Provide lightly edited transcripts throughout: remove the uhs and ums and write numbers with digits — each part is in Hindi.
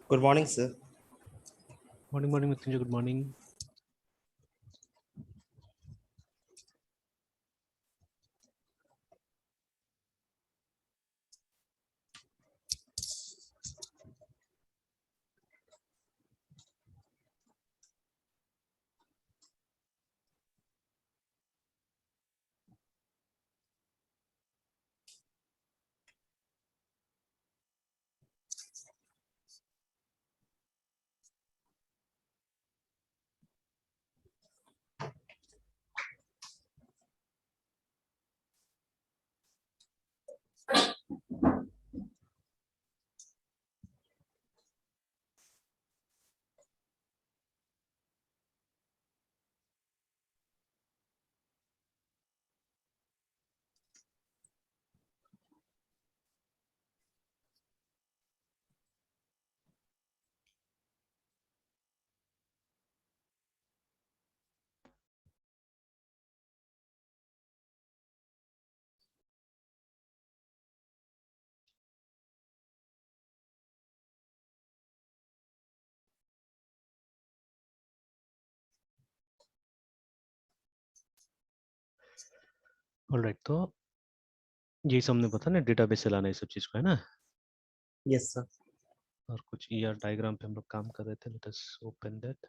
Good morning, sir. Morning, Mrityunjay. Good morning. All right, तो यही सब हमने पता ना डेटाबेस से लाना ये सब चीज को है ना। Yes, sir. और कुछ ईआर डायग्राम पे हम लोग काम कर रहे थे। Let us open that.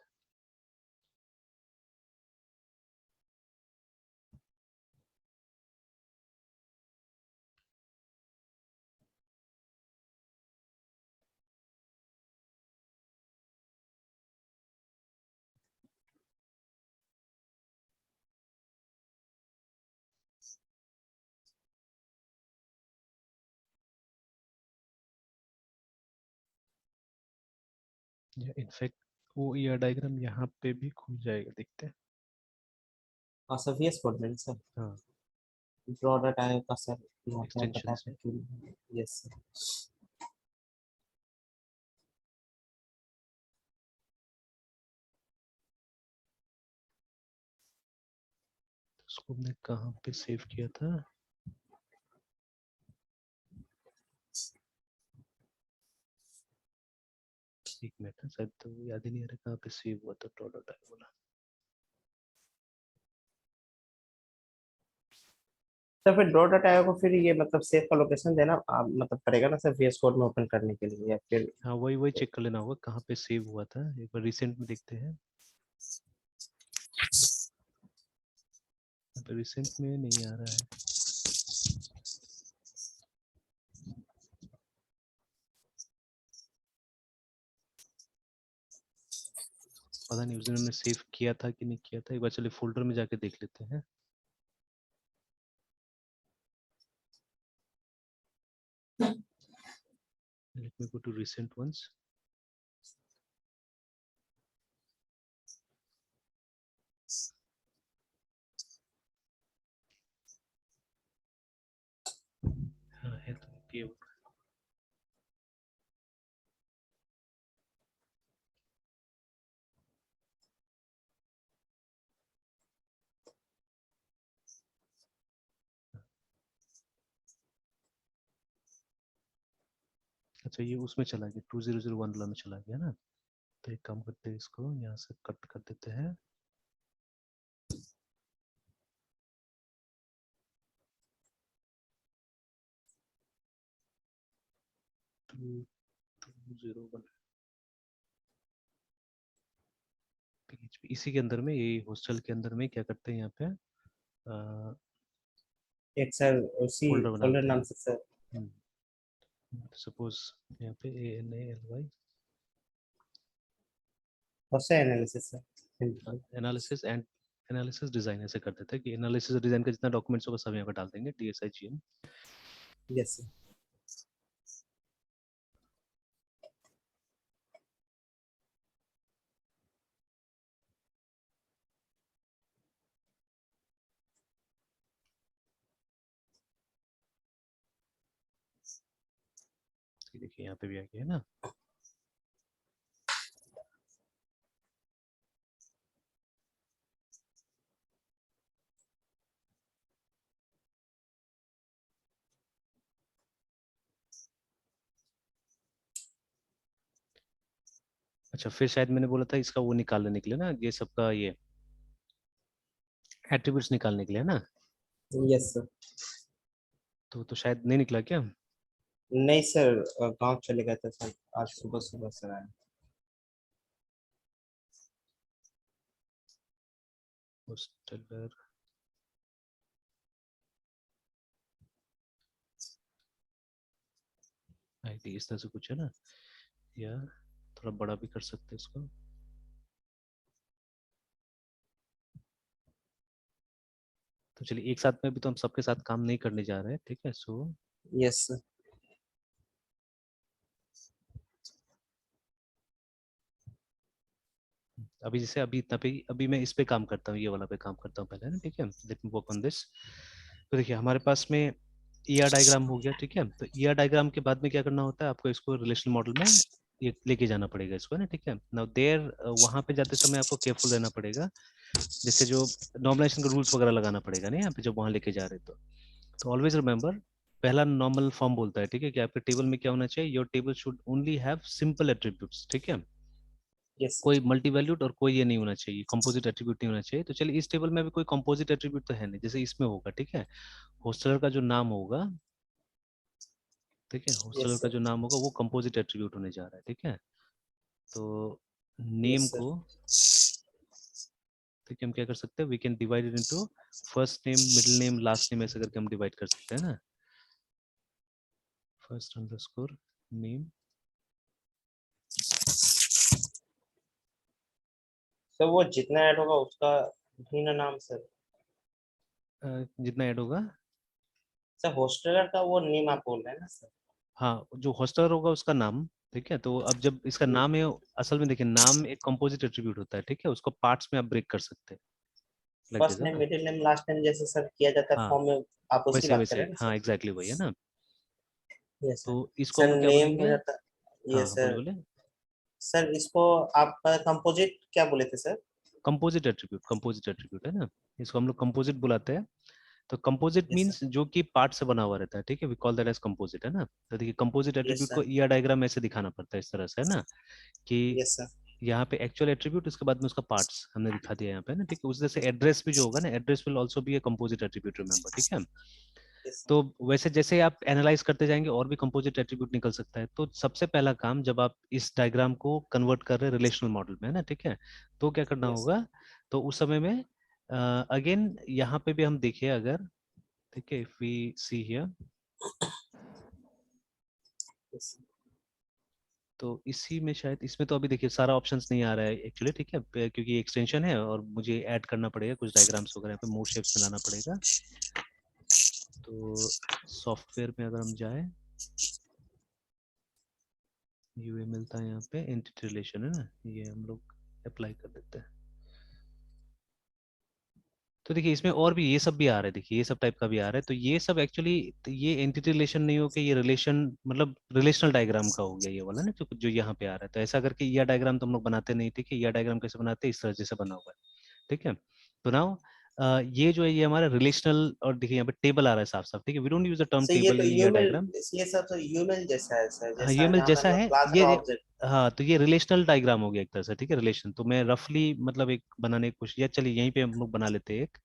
या इनफैक्ट वो ईआर डायग्राम यहाँ पे भी खुल जाएगा, देखते हैं। Sir, VS Code में sir. हाँ, Broader type का sir यहाँ पे आप बता एक्सटेंशंस में। सकते हैं. Yes, sir. उसको हमने कहाँ पे सेव किया था? एक मिनट, शायद तो याद ही नहीं आ रहा कहाँ पे सेव हुआ था प्रोटोटाइप वाला। तो फिर broader type को फिर ये मतलब सेव का लोकेशन देना मतलब पड़ेगा ना सर VS Code में ओपन करने के लिए या फिर हाँ, वही चेक कर लेना होगा कहाँ पे सेव हुआ था। एक बार रिसेंट में देखते हैं। रिसेंट में नहीं आ रहा है। पता नहीं उस दिन हमने सेव किया था कि नहीं किया था। एक बार चलिए फोल्डर में जाके देख लेते हैं। Let me go to recent ones. हाँ है तो ये। अच्छा, ये उसमें चला गया 2001 वाला में चला गया ना। तो एक काम करते हैं, इसको यहाँ से कट कर देते हैं। टू 201 PHP इसी के अंदर में, ये हॉस्टल के अंदर में क्या करते हैं यहाँ पे एक सर उसी फोल्डर फोल्डर बनाते नाम हैं। से सर. सपोज यहाँ पे ANALY बहुत analysis sir. Analysis and analysis design ऐसे कर देते हैं कि एनालिसिस डिजाइन का जितना डॉक्यूमेंट्स होगा सब यहाँ पे डाल देंगे DSIGN। Yes, sir. देखिए यहाँ पे भी आ गया है ना। अच्छा, फिर शायद मैंने बोला था इसका वो निकालने के लिए ना, ये सबका ये एट्रीब्यूट्स निकालने के लिए ना, यस सर। तो शायद नहीं निकला क्या? नहीं सर, गांव चले गए थे सर, आज सुबह सुबह सर आए। होस्टलर आईडी इस तरह से कुछ है ना, या थोड़ा बड़ा भी कर सकते हैं इसको। तो चलिए, एक साथ में भी तो हम सबके साथ काम नहीं करने जा रहे हैं, ठीक है। So yes sir. अभी जैसे अभी इतना पे, अभी मैं इस पे काम करता हूँ, ये वाला पे काम करता हूँ पहले ना, ठीक है। Let me work on this. तो देखिए हमारे पास में ईआर डायग्राम हो गया, ठीक है। तो ईआर डायग्राम के बाद में क्या करना होता है, आपको इसको रिलेशनल मॉडल में ये लेके जाना पड़ेगा इसको, है ना, ठीक है। नाउ देयर वहां पे जाते समय आपको केयरफुल रहना पड़ेगा, जैसे जो नॉर्मलाइजेशन के रूल्स वगैरह लगाना पड़ेगा ना यहाँ पे जब वहां लेके जा रहे हैं। तो ऑलवेज रिमेंबर, पहला नॉर्मल फॉर्म बोलता है, ठीक है, कि आपके टेबल में क्या होना चाहिए, your table should only have simple attributes, ठीक है। यस कोई मल्टी वैल्यूड और कोई ये नहीं होना चाहिए, कंपोजिट एट्रीब्यूट नहीं होना चाहिए। तो चलिए, इस टेबल में भी कोई कंपोजिट एट्रीब्यूट तो है नहीं, जैसे इसमें होगा, ठीक है। होस्टलर का जो नाम होगा, ठीक है, होस्टलर यस का सर। जो नाम होगा वो कंपोजिट एट्रीब्यूट होने जा रहा है, ठीक है। तो यस नेम सर। को, ठीक है, हम क्या कर सकते हैं, we can divide it into first name, middle name, last name, ऐसे करके हम डिवाइड कर सकते हैं ना। फर्स्ट अंडरस्कोर नेम, सर वो जितना ऐड होगा उसका भी ना नाम सर। जितना ऐड होगा, सर हॉस्टलर का वो नेम आप बोल रहे हैं ना सर? हाँ, जो होस्टलर होगा उसका नाम, ठीक है। तो अब जब इसका नाम है, असल में देखिए नाम एक कंपोजिट एट्रीब्यूट होता है, ठीक है, उसको पार्ट्स में आप ब्रेक कर सकते हैं, लाइक दिस, फर्स्ट है नेम ना। मिडिल नेम लास्ट नेम जैसे सर किया जाता है हाँ, फॉर्म में, आप उसकी वैसे बात कर वैसे, रहे हैं ना हाँ सर? एग्जैक्टली वही है ना। यस तो सर। इसको हम सर लोग क्या नेम हो बोलेंगे? जाता है हाँ यस हाँ, बोले सर। बोले। सर इसको आप कंपोजिट क्या बोले थे sir? Composite attribute, composite attribute है ना, इसको हम लोग कंपोजिट बुलाते हैं। तो कंपोजिट यस सर। मींस जो कि पार्ट से बना हुआ रहता है, ठीक है, we call that as composite, है ना। तो देखिए कंपोजिट यस एट्रीब्यूट को सर। ईआर डायग्राम में ऐसे दिखाना पड़ता है, इस तरह से, है ना, कि यस सर। यहाँ पे एक्चुअल एट्रीब्यूट, उसके बाद में उसका पार्ट्स हमने दिखा दिया यहाँ पे ना, ठीक है। उस तरह से एड्रेस भी जो होगा ना, address will also be a composite attribute, remember, ठीक है। यस तो वैसे जैसे आप एनालाइज करते जाएंगे और भी कंपोजिट एट्रीब्यूट निकल सकता है। तो सबसे पहला काम, जब आप इस डायग्राम को कन्वर्ट कर रहे हैं रिलेशनल मॉडल में, है ना, ठीक है, तो क्या करना यस होगा, तो उस समय में अगेन यहाँ पे भी हम देखिए अगर, ठीक है, if we see here, yes तो इसी में शायद, इसमें तो अभी देखिए सारा ऑप्शंस नहीं आ रहा है एक्चुअली, ठीक है, क्योंकि एक्सटेंशन है और मुझे ऐड करना पड़ेगा कुछ डायग्राम्स वगैरह पे, मोर शेप्स में लाना पड़ेगा। तो सॉफ्टवेयर में अगर हम जाए, यूए मिलता है यहाँ पे, एंटिटी रिलेशन है ना, ये हम लोग अप्लाई कर देते हैं। तो देखिए इसमें और भी ये सब भी आ रहा है, देखिए ये सब टाइप का भी आ रहा है। तो ये सब एक्चुअली, ये एंटिटी रिलेशन नहीं हो के ये रिलेशन, मतलब रिलेशनल डायग्राम का हो गया ये वाला ना, जो यहाँ पे आ रहा है। तो ऐसा करके ये डायग्राम तो हम लोग बनाते नहीं, ठीक है। ये डायग्राम कैसे बनाते हैं, इस तरह जैसे बना हुआ है, ठीक है। तो नाउ ये जो है ये हमारा रिलेशनल, और देखिए यहाँ पे टेबल आ रहा है साफ साफ, ठीक है। We don't use the term sir ये टेबल तो इन ईयर यूमेल, डायग्राम। ये सब तो यूमेल जैसा है सर, हाँ, जैसा यूएमएल जहाँ पे हम जैसा लोग है क्लास ये का ऑब्जेक्ट। हाँ, तो ये रिलेशनल डायग्राम हो गया एक तरह से, ठीक है, रिलेशन। तो मैं रफली मतलब एक बनाने की कोशिश, या चलिए यहीं पे हम लोग बना लेते हैं एक,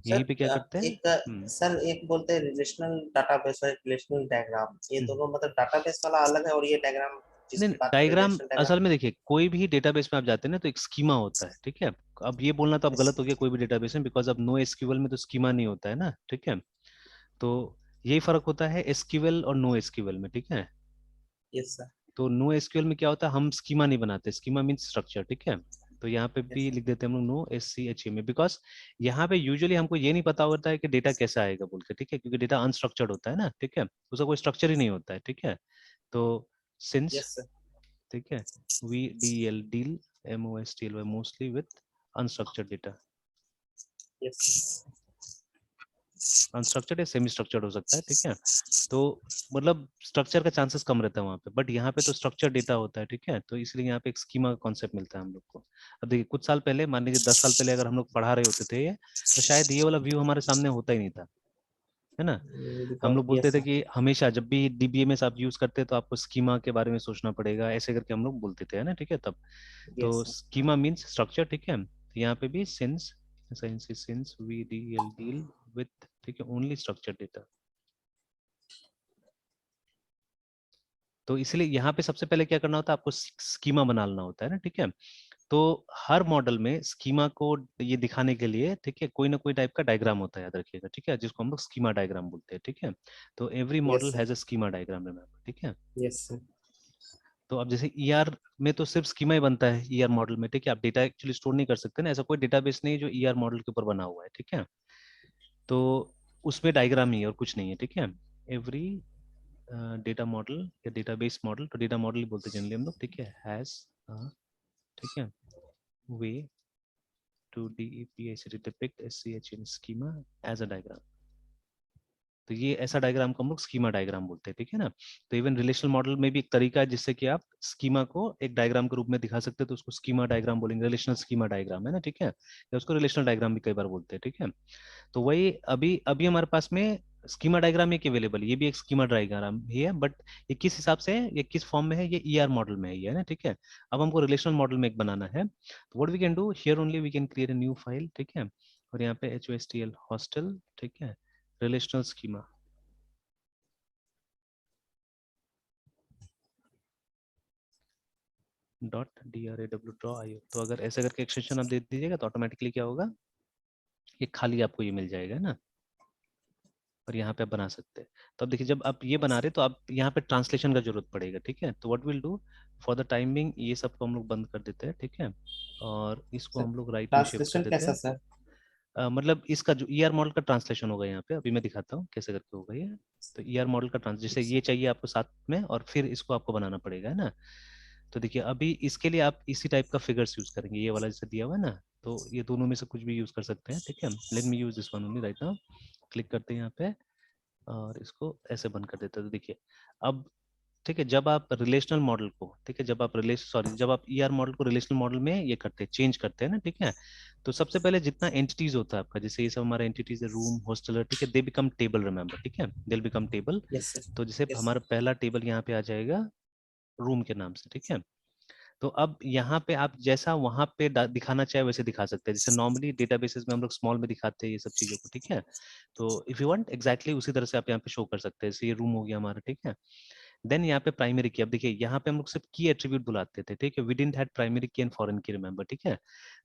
यहीं सर पे क्या करते हैं। एक सर एक बोलते हैं रिलेशनल डाटाबेस और रिलेशनल डायग्राम, ये हम्म। दोनों मतलब डाटाबेस वाला अलग है और ये डायग्राम नहीं, जिसकी बात करें डायग्राम रिलेशनल डायग्राम। असल में देखिए, कोई भी डेटाबेस में आप जाते हैं ना, तो एक स्कीमा होता है, ठीक है। अब ये बोलना तो अब यस गलत हो गया कोई भी डेटाबेस में, बिकॉज अब नो एसक्यूएल में तो स्कीमा नहीं होता है ना, ठीक है। तो यही फर्क होता है एसक्यूएल और नो एसक्यूएल में, ठीक है। Yes sir. तो नो एसक्यूएल में क्या होता है, हम स्कीमा नहीं बनाते, स्कीमा मीन्स स्ट्रक्चर, ठीक है। तो यहाँ पे यस भी सर। लिख देते हैं हम लोग no S C H A में, बिकॉज यहाँ पे यूजुअली हमको ये नहीं पता होता है कि डेटा कैसा आएगा बोल के, ठीक है, क्योंकि डेटा अनस्ट्रक्चर्ड होता है ना, ठीक है, उसका कोई स्ट्रक्चर ही नहीं होता है, ठीक है। तो सिंस, यस सर। ठीक है, we D L deal, M O S T L Y, mostly with unstructured data. Yes unstructured या सेमी स्ट्रक्चर्ड हो सकता है, ठीक है। तो मतलब स्ट्रक्चर का चांसेस कम रहता है वहाँ पे, बट यहाँ पे तो स्ट्रक्चर डेटा होता है, ठीक है। तो इसलिए यहाँ पे एक स्कीमा का कॉन्सेप्ट मिलता है हम लोग को। अब देखिए कुछ साल पहले, मान लीजिए 10 साल पहले अगर हम लोग पढ़ा रहे होते थे ये, तो शायद ये वाला व्यू हमारे सामने होता ही नहीं था, है ना। हम लोग बोलते यस थे सर। कि हमेशा जब भी डीबीएमएस आप यूज करते हैं तो आपको स्कीमा के बारे में सोचना पड़ेगा, ऐसे करके हम लोग बोलते थे, है ना, ठीक है तब। यस तो सर। स्कीमा मींस स्ट्रक्चर, ठीक है। तो यहाँ पे भी सिंस वी डील विथ, ठीक है, ओनली स्ट्रक्चर डेटा। तो इसलिए यहाँ पे सबसे पहले क्या करना होता है, आपको स्कीमा बनाना होता है ना, ठीक है। तो हर मॉडल में स्कीमा को ये दिखाने के लिए, ठीक है, कोई ना कोई टाइप का डायग्राम होता है, याद रखिएगा, ठीक है, जिसको हम लोग स्कीमा डायग्राम बोलते हैं, ठीक है। तो every yes model sir. Has a schema diagram, remember, ठीक है। Yes sir. तो अब जैसे ईआर में तो सिर्फ स्कीमा ही बनता है ईआर मॉडल में, ठीक है। आप डेटा एक्चुअली स्टोर नहीं कर सकते ना, ऐसा कोई डेटाबेस नहीं जो ईआर मॉडल के ऊपर बना हुआ है, ठीक है। तो उसमें डायग्राम ही है और कुछ नहीं है, ठीक है। एवरी डेटा मॉडल या डेटाबेस मॉडल, तो डेटा मॉडल ही बोलते हैं जनरली हम लोग, ठीक है, हैज, ठीक है, way to depict SCH in schema as a diagram। तो ये ऐसा डायग्राम को हम लोग स्कीमा डायग्राम बोलते हैं, ठीक है ना। तो इवन रिलेशनल मॉडल में भी एक तरीका है जिससे कि आप स्कीमा को एक डायग्राम के रूप में दिखा सकते हैं, तो उसको स्कीमा डायग्राम बोलेंगे, रिलेशनल स्कीमा डायग्राम, है ना, ठीक है, या उसको रिलेशनल डायग्राम भी कई बार बोलते हैं, ठीक है। तो वही अभी अभी हमारे पास में स्कीमा डायग्राम एक अवेलेबल है, ये भी एक स्कीमा डायग्राम ही है, बट ये किस हिसाब से है, ये किस फॉर्म में है, ये ईआर मॉडल में है, ये है ना, ठीक है। अब हमको रिलेशनल मॉडल में एक बनाना है, तो what we can do here, only we can create a new file, ठीक है। और यहाँ पे HOSTL हॉस्टल, ठीक है, रिलेशनल स्कीमा .draw.io। तो अगर ऐसे करके एक्सटेंशन आप दे दीजिएगा तो ऑटोमेटिकली क्या होगा, ये खाली आपको ये मिल जाएगा ना, और यहाँ पे आप बना सकते हैं। तो अब देखिए जब आप ये बना रहे तो आप यहाँ पे ट्रांसलेशन का जरूरत पड़ेगा, ठीक है। तो what will do, for the timing ये सबको हम लोग बंद कर देते हैं, ठीक है, और इसको सर हम लोग राइट में शिफ्ट कर ट्रांसलेशन देते कैसा हैं। सर? मतलब इसका जो ईआर मॉडल का ट्रांसलेशन होगा यहाँ पे, अभी मैं दिखाता हूँ कैसे करके होगा ये। तो ईआर मॉडल का ट्रांस, जैसे ये चाहिए आपको साथ में, और फिर इसको आपको बनाना पड़ेगा, है ना। तो देखिए अभी इसके लिए आप इसी टाइप का फिगर्स यूज करेंगे, ये वाला जैसे दिया हुआ है ना, तो ये दोनों में से कुछ भी यूज कर सकते हैं, ठीक है। Let me use this one only right now. Click करते हैं यहाँ पे और इसको ऐसे बंद कर देते हैं। तो देखिए अब, ठीक है, जब आप रिलेशनल मॉडल को, ठीक है, जब आप ईआर मॉडल को रिलेशनल मॉडल में ये करते हैं, चेंज करते हैं ना, ठीक है। तो सबसे पहले जितना एंटिटीज होता है आपका, जैसे ये सब हमारा एंटिटीज है, रूम, हॉस्टल, ठीक है, दे बिकम टेबल, रिमेंबर, ठीक है, they become table. Yes sir. तो जैसे यस हमारा पहला टेबल यहाँ पे आ जाएगा रूम के नाम से, ठीक है। तो अब यहाँ पे आप जैसा वहां पे दिखाना चाहे वैसे दिखा सकते हैं, जैसे नॉर्मली डेटाबेसेस में हम लोग स्मॉल में दिखाते हैं ये सब चीजों को, ठीक है। तो इफ यू वांट एग्जैक्टली उसी तरह से आप यहाँ पे शो कर सकते हैं, जैसे ये रूम हो गया हमारा, ठीक है। देन यहाँ पे प्राइमरी की, अब देखिए यहाँ पे हम लोग सिर्फ की एट्रीब्यूट बुलाते थे, ठीक है, वी डिडंट हैड प्राइमरी की एंड फॉरेन की, रिमेंबर, ठीक है।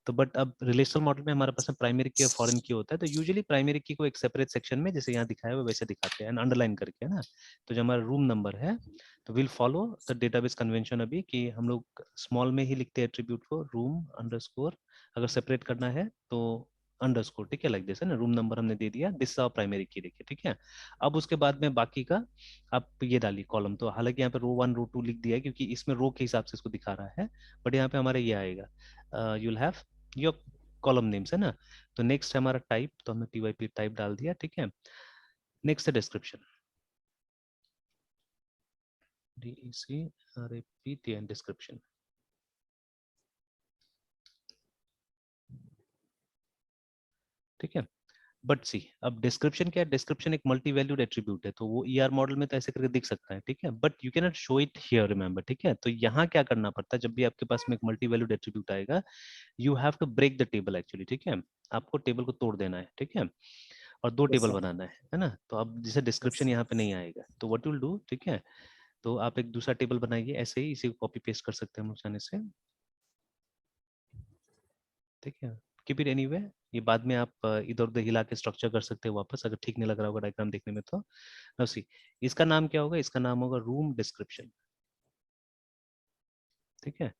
तो बट अब रिलेशनल मॉडल में हमारे पास प्राइमरी की और फॉरेन की होता है, तो यूजुअली प्राइमरी की को एक सेपरेट सेक्शन में जैसे यहाँ दिखाया हुआ वैसे दिखाते हैं, अंडरलाइन करके, है ना। तो जो हमारा रूम नंबर है, तो will follow the database convention अभी, कि हम लोग स्मॉल में ही लिखते हैं एट्रीब्यूट को, रूम अंडरस्कोर, अगर सेपरेट करना है तो अंडरस्कोर, ठीक है, लाइक दिस, है ना। रूम नंबर हमने दे दिया, दिस आवर प्राइमरी की, देखिए, ठीक है। अब उसके बाद में बाकी का आप ये डालिए कॉलम, तो हालांकि यहाँ पे रो 1 रो 2 लिख दिया है क्योंकि इसमें रो के हिसाब से इसको दिखा रहा है, बट यहाँ पे हमारा ये आएगा, you'll have your column names, है ना। तो नेक्स्ट है हमारा टाइप, तो हमने PYP टाइप डाल दिया, ठीक है। नेक्स्ट है डिस्क्रिप्शन, DECRAPTN डिस्क्रिप्शन, ठीक है। बट सी अब डिस्क्रिप्शन क्या है, डिस्क्रिप्शन एक मल्टी वैल्यूड एट्रीब्यूट है, तो वो ईआर मॉडल में तो ऐसे करके दिख सकता है, ठीक है, but you can not show it here, remember, ठीक है। तो यहाँ क्या करना पड़ता है, जब भी आपके पास में एक मल्टी वैल्यूड एट्रीब्यूट आएगा, you have to break the table actually, ठीक है। आपको टेबल को तोड़ देना है, ठीक है, और दो यस टेबल सर। बनाना है ना। तो अब जैसे यस डिस्क्रिप्शन सर। यहाँ पे नहीं आएगा, तो व्हाट विल डू, ठीक है। तो आप एक दूसरा टेबल बनाइए, ऐसे ही इसी को कॉपी पेस्ट कर सकते हैं हम लोग चाहने से, ठीक है। कीप इट एनीवे, ये बाद में आप इधर उधर हिला के स्ट्रक्चर कर सकते हैं वापस, अगर ठीक नहीं लग रहा होगा डायग्राम देखने में तो। नाउ सी, इसका नाम क्या होगा, इसका नाम होगा रूम डिस्क्रिप्शन, ठीक है।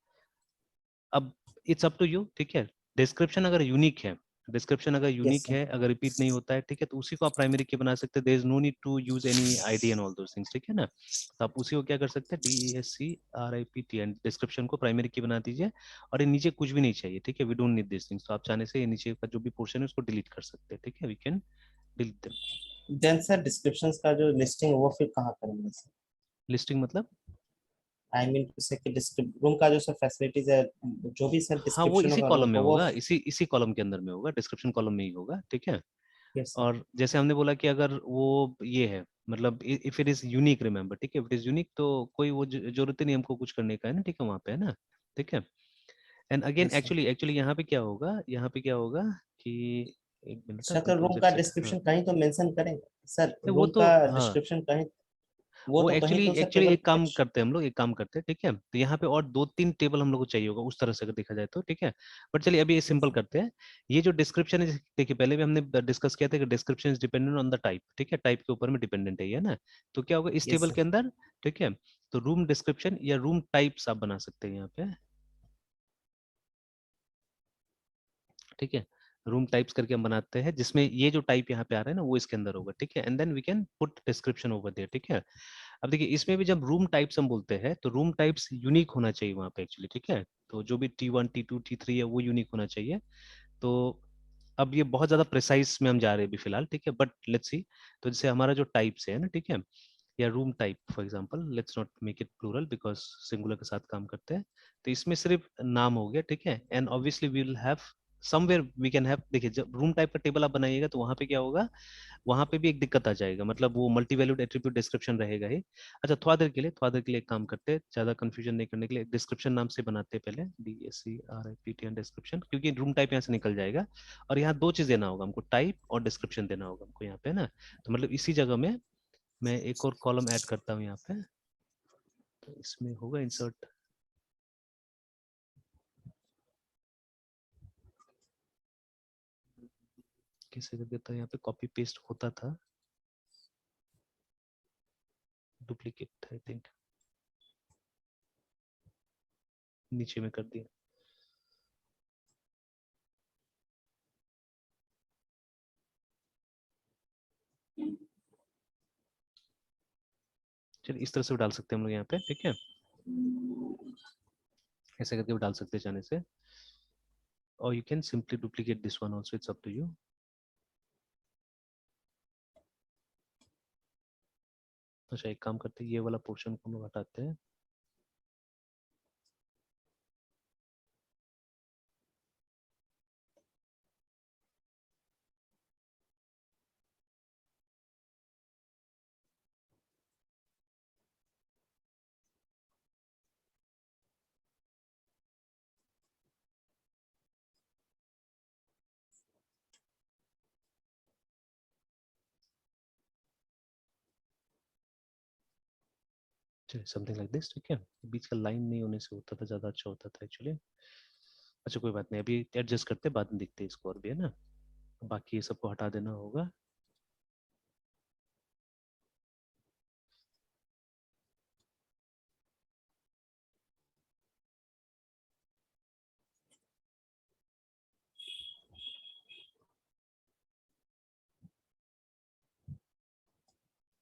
अब इट्स अप टू यू, ठीक है। डिस्क्रिप्शन अगर यूनिक है, डिस्क्रिप्शन अगर यस यूनिक सर। है, अगर रिपीट नहीं होता है, ठीक है, तो उसी को आप प्राइमरी की बना सकते हैं, there is no need to use any ID and all those things, ठीक है ना। तो आप उसी को क्या कर सकते हैं, DESCRIPTN डिस्क्रिप्शन को प्राइमरी की बना दीजिए, और ये नीचे कुछ भी नहीं चाहिए, ठीक है, we don't need this things. तो आप चाहने से ये नीचे का जो भी पोर्शन है उसको डिलीट कर सकते हैं, ठीक है, we can delete them. Then sir descriptions का जो लिस्टिंग है वो फिर कहाँ करेंगे सर? लिस्टिंग मतलब, आई मीन टू से कि रूम का जो सर फैसिलिटीज है, जो भी सर हाँ वो डिस्क्रिप्शन इसी होगा कॉलम रूम में का वो। होगा, इसी इसी कॉलम के अंदर में होगा, डिस्क्रिप्शन कॉलम में ही होगा, ठीक है। Yes sir. और जैसे हमने बोला कि अगर वो ये है, मतलब if it is unique, remember, ठीक है, इफ इट इज यूनिक तो कोई वो जरूरत ही नहीं हमको कुछ करने का, है ना, ठीक है, वहाँ पे, है ना, ठीक है। And again yes sir. Actually actually यहाँ पे क्या होगा, यहाँ पे क्या होगा कि एक मिनट, सर तो कंट्रोल रूम जेड का से, हाँ, डिस्क्रिप्शन कहीं तो मेंशन करेंगे सर, नहीं, वो रूम तो का हाँ, डिस्क्रिप्शन कहीं, वो वो तो कहीं एक्चुअली तो सर एक्चुअली टेबल एक काम टेक्स्ट। करते हैं हम लोग, एक काम करते हैं, ठीक है, तो यहाँ पे और 2-3 टेबल हम लोग को चाहिए होगा उस तरह से अगर देखा जाए तो, ठीक है। बट चलिए अभी ये यस सिंपल सर। करते हैं। ये जो डिस्क्रिप्शन है, देखिए पहले भी हमने डिस्कस किया था कि description is dependent on the type, ठीक है, टाइप के ऊपर में डिपेंडेंट है ये ना। तो क्या होगा इस यस टेबल सर। के अंदर, ठीक है, तो रूम डिस्क्रिप्शन या रूम टाइप्स आप बना सकते हैं यहाँ पे, ठीक है। रूम टाइप्स करके हम बनाते हैं, जिसमें ये जो टाइप यहाँ पे आ रहा है ना वो इसके अंदर होगा, ठीक है, and then we can put description over there, ठीक है। अब देखिए इसमें भी जब रूम टाइप्स हम बोलते हैं तो रूम टाइप्स यूनिक होना चाहिए वहाँ पे एक्चुअली, ठीक है। तो जो भी T1 T2 T3 है वो यूनिक होना चाहिए। तो अब ये बहुत ज्यादा प्रिसाइज में हम जा रहे हैं अभी फिलहाल, ठीक है, बट लेट्स सी। तो जैसे हमारा जो टाइप्स है ना, ठीक है, या room type for example, let's not make it plural because singular के साथ काम करते हैं। तो इसमें सिर्फ नाम हो गया, ठीक है, and obviously we will have somewhere we can have, देखिए जब रूम टाइप का टेबल आप बनाइएगा तो वहां पे क्या होगा, वहां पे भी एक दिक्कत आ जाएगा, मतलब वो मल्टी वैल्यूड एट्रीब्यूट डिस्क्रिप्शन रहेगा ही। अच्छा थोड़ा देर के लिए एक काम करते हैं, ज्यादा कंफ्यूजन नहीं करने के लिए डिस्क्रिप्शन नाम से बनाते हैं पहले, DSCRIPTN डिस्क्रिप्शन, क्योंकि रूम टाइप यहाँ से निकल जाएगा। और यहाँ दो चीज देना होगा हमको, टाइप और डिस्क्रिप्शन देना होगा हमको यहाँ पे ना। तो मतलब इसी जगह में मैं एक और कॉलम ऐड करता हूँ यहाँ पे, तो इसमें होगा इंसर्ट, कैसे कर देता है, यहाँ पे कॉपी पेस्ट होता था, डुप्लीकेट आई थिंक नीचे में कर दिया। चलिए इस तरह से भी डाल सकते हैं हम लोग यहाँ पे, ठीक है, ऐसे करके भी डाल सकते हैं चाहने से, और you can simply duplicate this one also, it's up to you. अच्छा एक काम करते हैं, ये वाला पोर्शन को हम लोग हटाते हैं। चलिए समथिंग लाइक दिस, ठीक है, बीच का लाइन नहीं होने से होता था, ज्यादा अच्छा होता था एक्चुअली। अच्छा कोई बात नहीं, अभी एडजस्ट करते बाद में देखते हैं इसको, और भी है ना, बाकी ये सबको हटा देना होगा।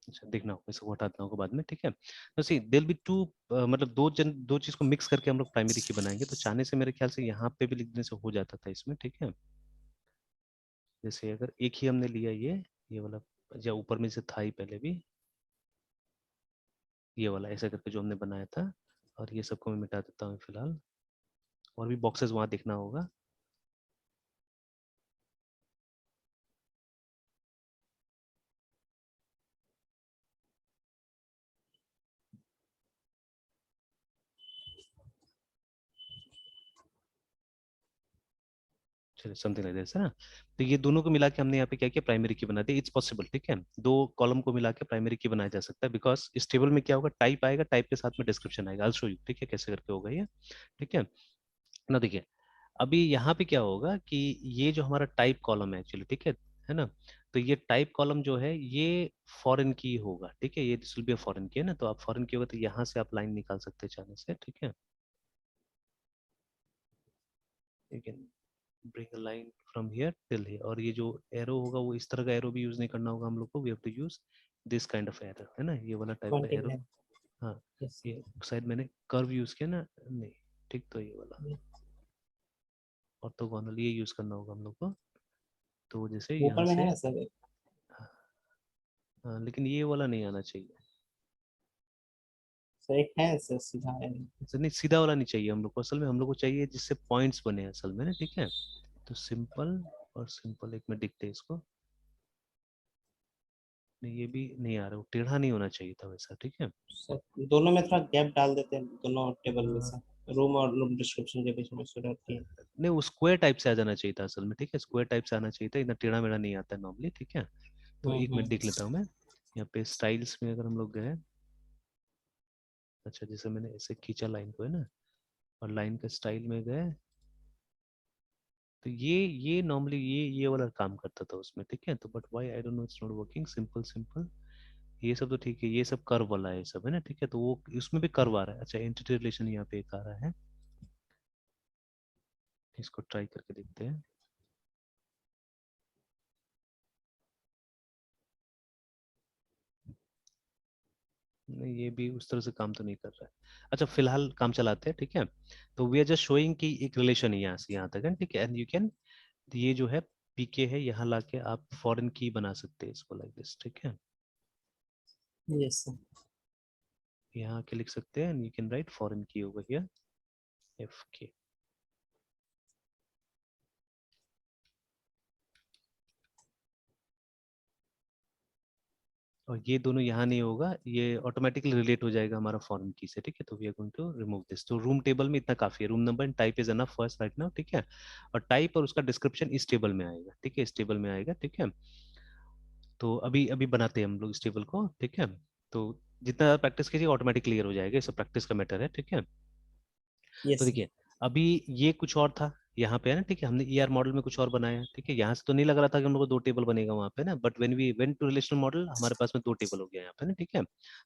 अच्छा देखना होगा, इसको हटा देना होगा बाद में, ठीक है। तो सी देयर बी टू, मतलब दो चीज को मिक्स करके हम लोग प्राइमरी की बनाएंगे, तो चाहने से मेरे ख्याल से यहाँ पे भी लिख देने से हो जाता था इसमें, ठीक है। जैसे अगर एक ही हमने लिया ये वाला, या ऊपर में से था ही पहले भी, ये वाला ऐसा करके जो हमने बनाया था, और ये सबको मैं मिटा देता हूँ फिलहाल, और भी बॉक्सेस वहां देखना होगा। चलिए समथिंग लाइक दिस है ना। तो ये दोनों को मिला के हमने यहाँ पे क्या किया, प्राइमरी की बना दी, इट्स पॉसिबल, ठीक है, दो कॉलम को मिला के प्राइमरी की बनाया जा सकता है, बिकॉज इस टेबल में क्या होगा, टाइप आएगा, टाइप के साथ में डिस्क्रिप्शन आएगा, आई शो यू, ठीक है, कैसे करके होगा ये, ठीक है ना। देखिए अभी यहाँ पे क्या होगा कि ये जो हमारा टाइप कॉलम है एक्चुअली, ठीक है ना, तो ये टाइप कॉलम जो है ये फॉरेन की होगा, ठीक है, ये this will be foreign key, है ना, तो आप फॉरेन की होगा तो यहाँ से आप लाइन निकाल सकते हैं चाहने से, ठीक है, ठीक है, bring a line from here till here, और ये जो एरो होगा वो इस तरह का एरो भी यूज नहीं करना होगा हम लोग को, we have to use this kind of arrow, है ना, ये वाला टाइप का एरो। 29। हाँ, यस। ये शायद मैंने कर्व यूज किया ना, नहीं, ठीक, तो ये वाला ऑर्थोगोनल ये यूज करना होगा हम लोग को, तो जैसे यहाँ ऊपर में है से, ना सर। हाँ, लेकिन ये वाला नहीं आना चाहिए, सर एक है सर सीधा है। सर नहीं, सीधा वाला नहीं चाहिए हम लोग को, असल में हम लोग को चाहिए जिससे पॉइंट्स बने असल में ना, ठीक है। तो सिंपल और सिंपल एक में दिखते हैं इसको, ये भी नहीं आ रहा, वो टेढ़ा नहीं होना चाहिए था वैसा, ठीक है। सर दोनों में थोड़ा गैप डाल देते हैं, दोनों टेबल में से, रूम और रूम डिस्क्रिप्शन के बीच में स्टूडेंट की। नहीं, वो स्क्वायर टाइप से आ जाना चाहिए था असल में, ठीक है, स्क्वायर टाइप से आना चाहिए था, इतना टेढ़ा मेढ़ा नहीं आता नॉर्मली, ठीक है। तो एक मिनट देख लेता हूँ मैं, यहाँ पे स्टाइल्स में अगर हम लोग गए, अच्छा जैसे मैंने ऐसे खींचा लाइन को है ना, और लाइन के स्टाइल में गए, तो ये नॉर्मली ये वाला काम करता था उसमें, ठीक है। तो but why I don't know it's not working, simple simple, ये सब तो ठीक है, ये सब कर्व वाला है सब, है ना, ठीक है। तो वो उसमें भी कर्व आ रहा है, अच्छा एंटिटी रिलेशन यहाँ पे एक आ रहा है, इसको ट्राई करके देखते हैं। नहीं, ये भी उस तरह से काम तो नहीं कर रहा है। अच्छा फिलहाल काम चलाते हैं, ठीक है। तो वी आर जस्ट शोइंग कि एक रिलेशन है यहाँ से यहाँ तक है, ठीक है। एंड यू कैन, ये जो है पीके है, यहाँ लाके आप फॉरेन की बना सकते हैं इसको लाइक दिस, ठीक है। Yes sir. यहाँ के लिख सकते हैं, यू कैन राइट फॉरेन की ओवर हियर, एफ के। और ये दोनों यहाँ नहीं होगा, ये ऑटोमेटिकली रिलेट हो जाएगा हमारा फॉरेन की से, ठीक है। तो we are going to remove this. तो रूम टेबल में इतना काफी है, room number and type is enough first right now, ठीक है। और टाइप और उसका डिस्क्रिप्शन इस टेबल में आएगा, ठीक है, इस टेबल में आएगा, ठीक है। तो अभी अभी बनाते हैं हम लोग इस टेबल को, ठीक है। तो जितना ज्यादा प्रैक्टिस कीजिए ऑटोमेटिक क्लियर हो जाएगा, ये सब प्रैक्टिस का मैटर है, ठीक है। तो यस सर। देखिए, अभी ये कुछ और था यहाँ पे है ना, ठीक है, हमने ईआर मॉडल में कुछ और बनाया, ठीक है। यहाँ से तो नहीं लग रहा था कि हम लोग को दो टेबल बनेगा वहाँ पे ना, but when we went to relational model हमारे पास में दो टेबल हो गया यहाँ पे ना, ठीक है।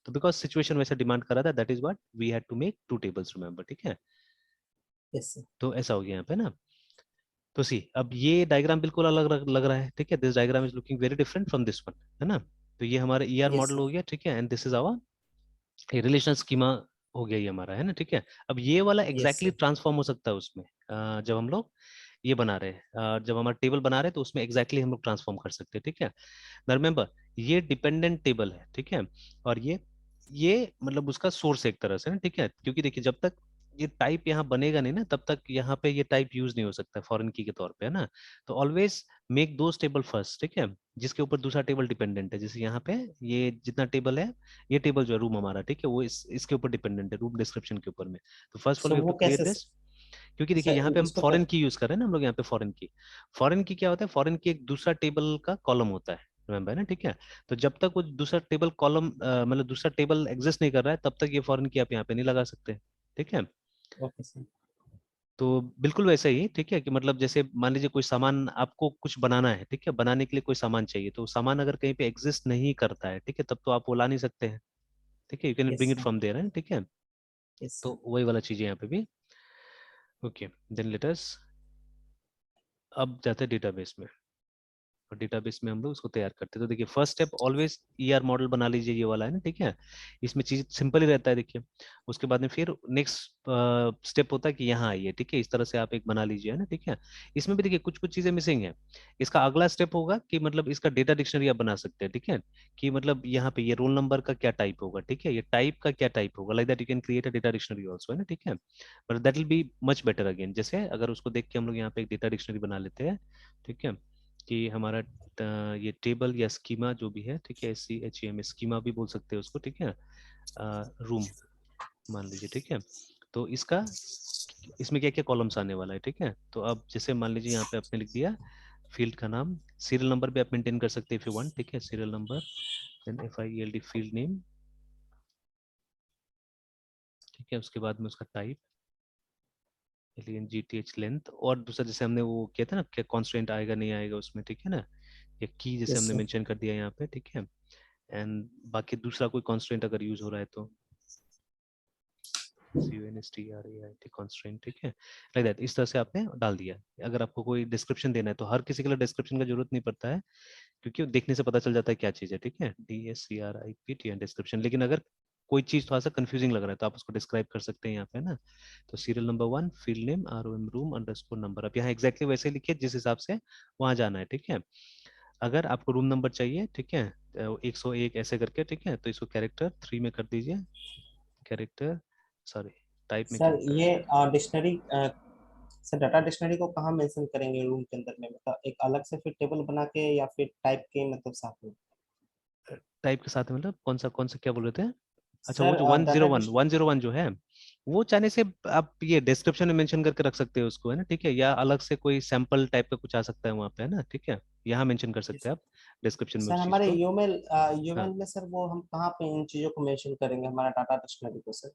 तो बिकॉज सिचुएशन वैसा डिमांड कर रहा था, that is what we had to make two tables, remember, ठीक है। Yes sir. तो ऐसा हो गया यहाँ पे ना। तो सी अब ये डायग्राम बिल्कुल अलग लग रहा है, ठीक है, this diagram is looking very different from this one, है ना। तो ये हमारा ईआर यस मॉडल सर। हो गया, ठीक है, and this is our relation schema हो गया ये हमारा, है ना, ठीक है। अब ये वाला यस एग्जैक्टली सर। ट्रांसफॉर्म हो सकता है उसमें, जब हम लोग ये बना रहे हैं, जब हमारा टेबल बना रहे हैं तो उसमें एग्जैक्टली हम लोग ट्रांसफॉर्म कर सकते हैं, ठीक है। रिमेंबर, ये डिपेंडेंट टेबल है, ठीक है। और ये मतलब उसका सोर्स एक तरह से ना, ठीक है, क्योंकि देखिए जब तक ये टाइप यहाँ बनेगा नहीं ना, तब तक यहाँ पे ये टाइप यूज नहीं हो सकता फॉरेन की के तौर पे, है ना। तो always make those table first, ठीक है, जिसके ऊपर दूसरा टेबल डिपेंडेंट है। जैसे यहाँ पे ये जितना टेबल है, ये टेबल जो है रूम हमारा, ठीक है, वो इसके ऊपर डिपेंडेंट है, रूम डिस्क्रिप्शन के ऊपर में। तो first of all so we have वो टू क्लियर कैसे दिस, क्योंकि देखिए यहाँ सर, पे हम इसको फॉरेन की यूज कर रहे हैं ना हम लोग यहाँ पे फॉरेन की। फॉरेन की क्या होता है, फॉरेन की एक दूसरा टेबल का कॉलम होता है, रिमेंबर ना, ठीक है। तो जब तक वो दूसरा टेबल कॉलम मतलब दूसरा टेबल एग्जिस्ट नहीं कर रहा है, तब तक ये फॉरेन की आप यहाँ पे नहीं लगा सकते, ठीक है। Okay sir. तो बिल्कुल वैसा ही, ठीक है, कि मतलब जैसे मान लीजिए कोई सामान आपको कुछ बनाना है, ठीक है, बनाने के लिए कोई सामान चाहिए, तो सामान अगर कहीं पे एग्जिस्ट नहीं करता है, ठीक है, तब तो आप वो ला नहीं सकते हैं, ठीक है, you can yes bring it sir. From there है, ठीक है। Yes sir. तो वही वाला चीज है यहाँ पे भी, ओके। देन लेट अस अब जाते हैं डेटाबेस में, और डेटाबेस में हम लोग उसको तैयार करते हैं। तो देखिए first step always ER model बना लीजिए, ये वाला है ना, ठीक है। इसमें चीज सिंपल ही रहता है, देखिए। उसके बाद में फिर नेक्स्ट स्टेप होता है कि यहाँ आइए, ठीक है, इस तरह से आप एक बना लीजिए, है ना, ठीक है। इसमें भी देखिए कुछ कुछ चीजें मिसिंग है। इसका अगला स्टेप होगा कि मतलब इसका डेटा डिक्शनरी आप बना सकते हैं, ठीक है, कि मतलब यहाँ पे ये रोल नंबर का क्या टाइप होगा, ठीक है, ये टाइप का क्या टाइप होगा, like that you can create a data dictionary also, है ना, ठीक है। But that will be much better again, जैसे अगर उसको देख के हम लोग यहाँ पे एक डेटा डिक्शनरी बना लेते हैं, ठीक है, कि हमारा ये टेबल या स्कीमा जो भी है, ठीक है, SCHEM स्कीमा भी बोल सकते हैं उसको, ठीक है। रूम मान लीजिए, ठीक है। तो इसका इसमें क्या क्या कॉलम्स आने वाला है, ठीक है। तो अब जैसे मान लीजिए यहाँ पे आपने लिख दिया फील्ड का नाम, सीरियल नंबर भी आप मेंटेन कर सकते हैं इफ यू वांट, ठीक है, serial number, then FIELD field name, ठीक है। उसके बाद में उसका टाइप, GTH लेंथ, और दूसरा जैसे हमने वो किया था ना क्या कॉन्स्टेंट आएगा नहीं आएगा उसमें, ठीक है ना, या की जैसे यस हमने सर। मेंशन कर दिया यहाँ पे, ठीक है। एंड बाकी दूसरा कोई कॉन्स्टेंट अगर यूज हो रहा है तो CONSTRAIT कॉन्स्टेंट, ठीक है, लाइक दैट, इस तरह से आपने डाल दिया। अगर आपको कोई डिस्क्रिप्शन देना है तो हर किसी के लिए डिस्क्रिप्शन का जरूरत नहीं पड़ता है, क्योंकि देखने से पता चल जाता है क्या चीज़ है, ठीक है, DSCRIPT डिस्क्रिप्शन। लेकिन अगर कोई चीज थोड़ा सा कंफ्यूजिंग लग रहा है तो आप उसको डिस्क्राइब कर सकते हैं यहाँ पे ना। तो serial number 1 field name ROM room underscore number, अब यहाँ एग्जैक्टली वैसे लिखिए जिस हिसाब से वहां जाना है, ठीक है। अगर आपको रूम नंबर चाहिए, ठीक है, 101 ऐसे करके, ठीक है, तो इसको कैरेक्टर 3 में कर दीजिए, कैरेक्टर, सॉरी, टाइप में क्या सर होता है। ये डिक्शनरी, सर डाटा डिक्शनरी को कहाँ मेंशन करेंगे रूम के अंदर में, मतलब एक अलग से फिर टेबल बना के या फिर टाइप के मतलब साथ में? टाइप के साथ में मतलब कौन सा क्या बोल रहे थे? अच्छा, वो सर जो डाटा 101 जो है, वो चाहने से आप ये डिस्क्रिप्शन में मेंशन करके रख सकते हो उसको, है ना, ठीक है, या अलग से कोई सैंपल टाइप का कुछ आ सकता है वहाँ पे, है ना, ठीक है, यहाँ मेंशन कर सकते हैं आप डिस्क्रिप्शन में सर उस चीज हमारे को। यूमेल हाँ, यूमेल में सर वो हम कहाँ पे इन चीजों को मेंशन करेंगे हमारा डाटा डिक्शनरी को सर?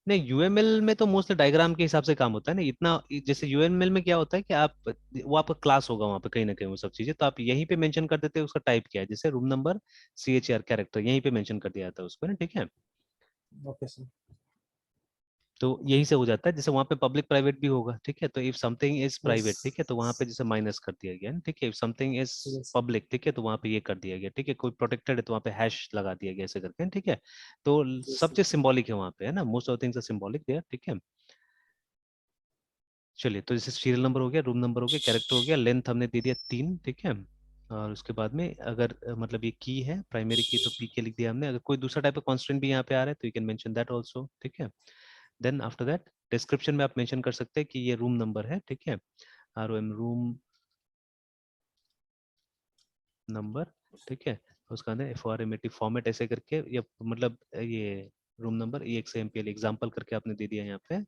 नहीं, यूएमएल में तो मोस्टली डायग्राम के हिसाब से काम होता है ना इतना। जैसे यूएमएल में क्या होता है कि आप, वो आपका क्लास होगा वहाँ पे कहीं ना कहीं वो सब चीजें, तो आप यहीं पे मेंशन कर देते हैं उसका टाइप क्या है, जैसे रूम नंबर, CHR कैरेक्टर, यहीं पे मेंशन कर दिया जाता है उसको, है ना, ठीक है। Okay sir. तो यही से हो जाता है, जैसे वहाँ पे पब्लिक प्राइवेट भी होगा, ठीक है, तो if something is yes. Private, ठीक है, तो वहाँ पे जैसे माइनस कर दिया गया है, ठीक है, if something is yes. Public, ठीक है, तो वहाँ पे ये कर दिया गया, ठीक है, कोई प्रोटेक्टेड है तो वहाँ पे हैश लगा दिया गया ऐसे करके, ठीक है। तो यस। सब चीज सिंबॉलिक है वहाँ पे, है ना, most of things are symbolic there, ठीक है। चलिए, तो जैसे सीरियल नंबर हो गया, रूम नंबर हो गया, कैरेक्टर हो गया, लेंथ हमने दे दिया 3, ठीक है। और उसके बाद में अगर मतलब ये की है प्राइमरी की, तो PK लिख दिया हमने। अगर कोई दूसरा टाइप का कॉन्स्टेंट भी यहाँ पे आ रहा है तो you can mention that also, ठीक है। देन आफ्टर दैट डिस्क्रिप्शन में आप मेंशन कर सकते हैं कि ये रूम नंबर है, ठीक है, ROM रूम नंबर, ठीक है। उसका अंदर FORMAT फॉर्मेट ऐसे करके, या मतलब ये रूम नंबर EXAMPL एग्जाम्पल करके आपने दे दिया यहाँ पे,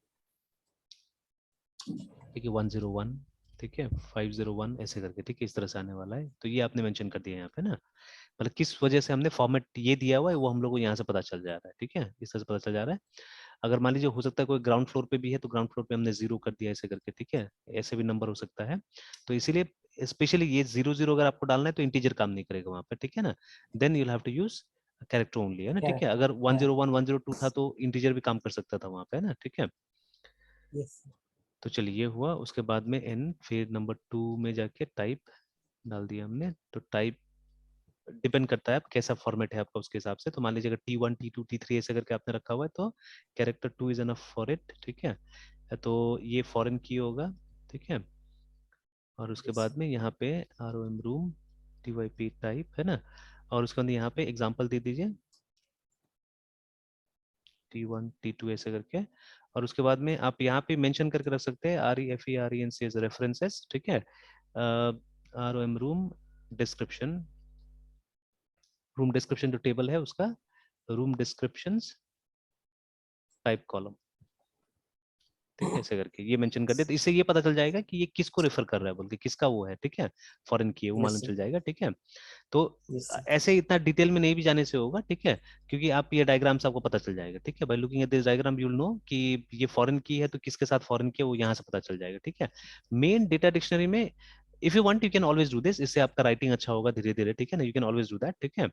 ठीक है, 101, ठीक है, 501 ऐसे करके, ठीक है, इस तरह से आने वाला है, तो ये आपने मेंशन कर दिया यहाँ पे ना, मतलब किस वजह से हमने फॉर्मेट ये दिया हुआ है वो हम लोग को यहाँ से पता चल जा रहा है, ठीक है, इस तरह से पता चल जा रहा है। अगर मान लीजिए हो सकता है कोई ग्राउंड फ्लोर पे भी है, तो ग्राउंड फ्लोर पे हमने 0 कर दिया ऐसे करके, ठीक है, ऐसे भी नंबर हो सकता है। तो इसीलिए स्पेशली ये 0 0 अगर आपको डालना है तो इंटीजर काम नहीं करेगा वहाँ पे, ठीक है ना, then you have to use character only, है ना, ठीक है। कैरेक्टर। अगर 101 102 था तो इंटीजर भी काम कर सकता था वहाँ पे, है ना, ठीक है। यस। तो चलिए ये हुआ, उसके बाद में N, फिर नंबर 2 में जाके टाइप डाल दिया हमने, तो टाइप डिपेंड करता है आप कैसा फॉर्मेट है आपका उसके हिसाब से। तो मान लीजिए अगर T1 T2 T3 ऐसे करके आपने रखा हुआ है तो character 2 is enough for it, ठीक है। तो ये फॉरेन की होगा, ठीक है। और उसके यस। बाद में यहाँ पे ROM रूम TYP टाइप, है ना, और उसके अंदर यहाँ पे एग्जांपल दे दीजिए T1 T2 ऐसे करके। और उसके बाद में आप यहाँ पे मेंशन करके रख सकते हैं REFERENC एज रेफरेंसेस, ठीक है। ROM room description, room description जो टेबल है उसका रूम डिस्क्रिप्शंस टाइप कॉलम, ठीक है, ऐसे करके ये मेंशन कर दे, तो इससे ये पता चल जाएगा कि ये किसको रेफर कर रहा है, बोल के किसका वो है, ठीक है, फॉरेन की है वो यस मालूम सर। चल जाएगा, ठीक है। तो यस सर। ऐसे इतना डिटेल में नहीं भी जाने से होगा, ठीक है, क्योंकि आप ये डायग्राम से आपको पता चल जाएगा, ठीक है, by looking at this diagram you will know कि ये फॉरेन की है तो किसके साथ फॉरेन की है वो यहाँ से पता चल जाएगा, ठीक है। मेन डेटा डिक्शनरी में if you want you can always do this, इससे आपका राइटिंग अच्छा होगा धीरे धीरे, ठीक है ना, you can always do that, ठीक है।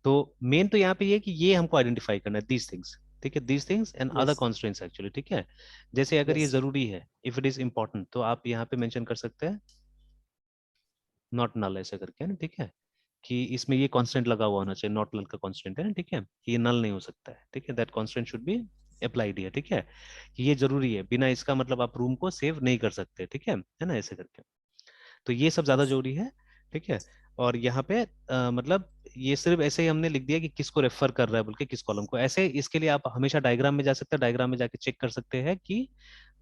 तो मेन तो यहाँ पे ये कि ये हमको आइडेंटिफाई करना है दीज थिंग्स, ठीक है, these things and other yes. Constants actually, ठीक है। जैसे अगर ये यस सर। जरूरी है, इफ इट इज इंपॉर्टेंट, तो आप यहाँ पे मेंशन कर सकते हैं नॉट नल ऐसे करके, है ना, ठीक है, कि इसमें ये कांस्टेंट लगा हुआ होना चाहिए, नॉट नल का कांस्टेंट, है ना, ठीक है, कि ये नल नहीं हो सकता है, ठीक है, that constant should be applied है, ठीक है, कि ये जरूरी है, बिना इसका मतलब आप रूम को सेव नहीं कर सकते, ठीक है ना, ऐसे करके। तो ये सब ज्यादा यस। जरूरी है, ठीक है। और यहाँ पे मतलब ये सिर्फ ऐसे ही हमने लिख दिया कि किसको रेफर कर रहा है बोल के, किस कॉलम को, ऐसे इसके लिए आप हमेशा डायग्राम में जा सकते हैं, डायग्राम में जाके चेक कर सकते हैं कि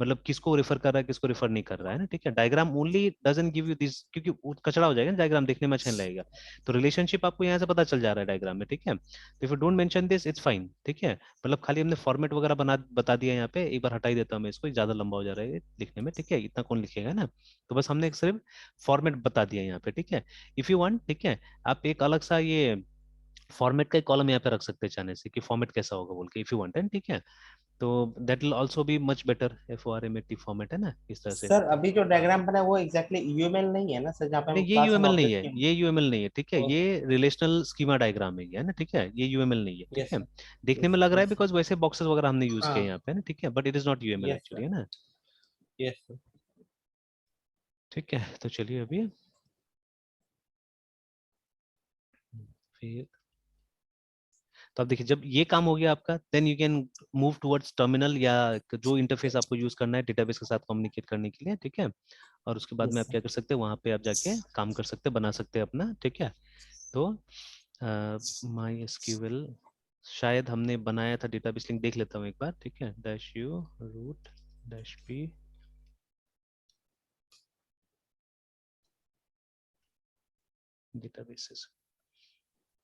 मतलब किसको रेफर कर रहा है किसको रेफर नहीं कर रहा है ना, ठीक है। Diagram only doesn't give you this, क्योंकि वो कचड़ा हो जाएगा ना डायग्राम देखने में अच्छा नहीं लगेगा। तो रिलेशनशिप आपको यहाँ से पता चल जा रहा है डायग्राम में, ठीक है। तो if you don't mention this it's fine, ठीक है, मतलब खाली हमने फॉर्मेट वगैरह बता दिया यहाँ पे, एक बार हटा ही देता हूँ मैं इसको, ज्यादा लंबा हो जा रहा है लिखने में, ठीक है, इतना कौन लिखेगा ना। तो बस हमने एक सिर्फ फॉर्मेट बता दिया यहाँ पे, ठीक है। इफ यू वांट, ठीक है, आप एक अलग सा ये फॉर्मेट का एक कॉलम यहाँ पे रख सकते हैं चाहने से कि फॉर्मेट कैसा होगा बोल के, इफ यू वांट, है ठीक है। तो that will also be much better, FORMAT format, है ना, इस तरह से। सर अभी जो डायग्राम बना है वो एग्जैक्टली यूएमएल नहीं है ना सर, जहाँ पे हम नहीं, ये क्लास हम यूएमएल नहीं ऑपरेट है, किए? ये यूएमएल नहीं है, ठीक है, ओ, ये रिलेशनल स्कीमा डायग्राम है ये, है ना, ठीक है, ये यूएमएल नहीं है, ठीक यस है। सर। देखने यस। में लग रहा है यस। बिकॉज वैसे बॉक्सेस वगैरह हमने यूज किए हाँ। यहाँ पे ना, ठीक है, but it is not UML yes actually, sir. है ना। Yes sir. ठीक है, तो चलिए अभी फिर, तो अब देखिए जब ये काम हो गया आपका, then you can move towards terminal, या जो इंटरफेस आपको यूज करना है डेटाबेस के साथ कम्युनिकेट करने के लिए, ठीक है। और उसके बाद में यस आप क्या कर सकते हैं, वहां पे आप जाके काम कर सकते हैं, बना सकते हैं अपना, ठीक है। तो माई एसक्यूएल शायद हमने बनाया था डेटाबेस लिंक, देख लेता हूँ एक बार, ठीक है, -u रूट -p डेटाबेसेस,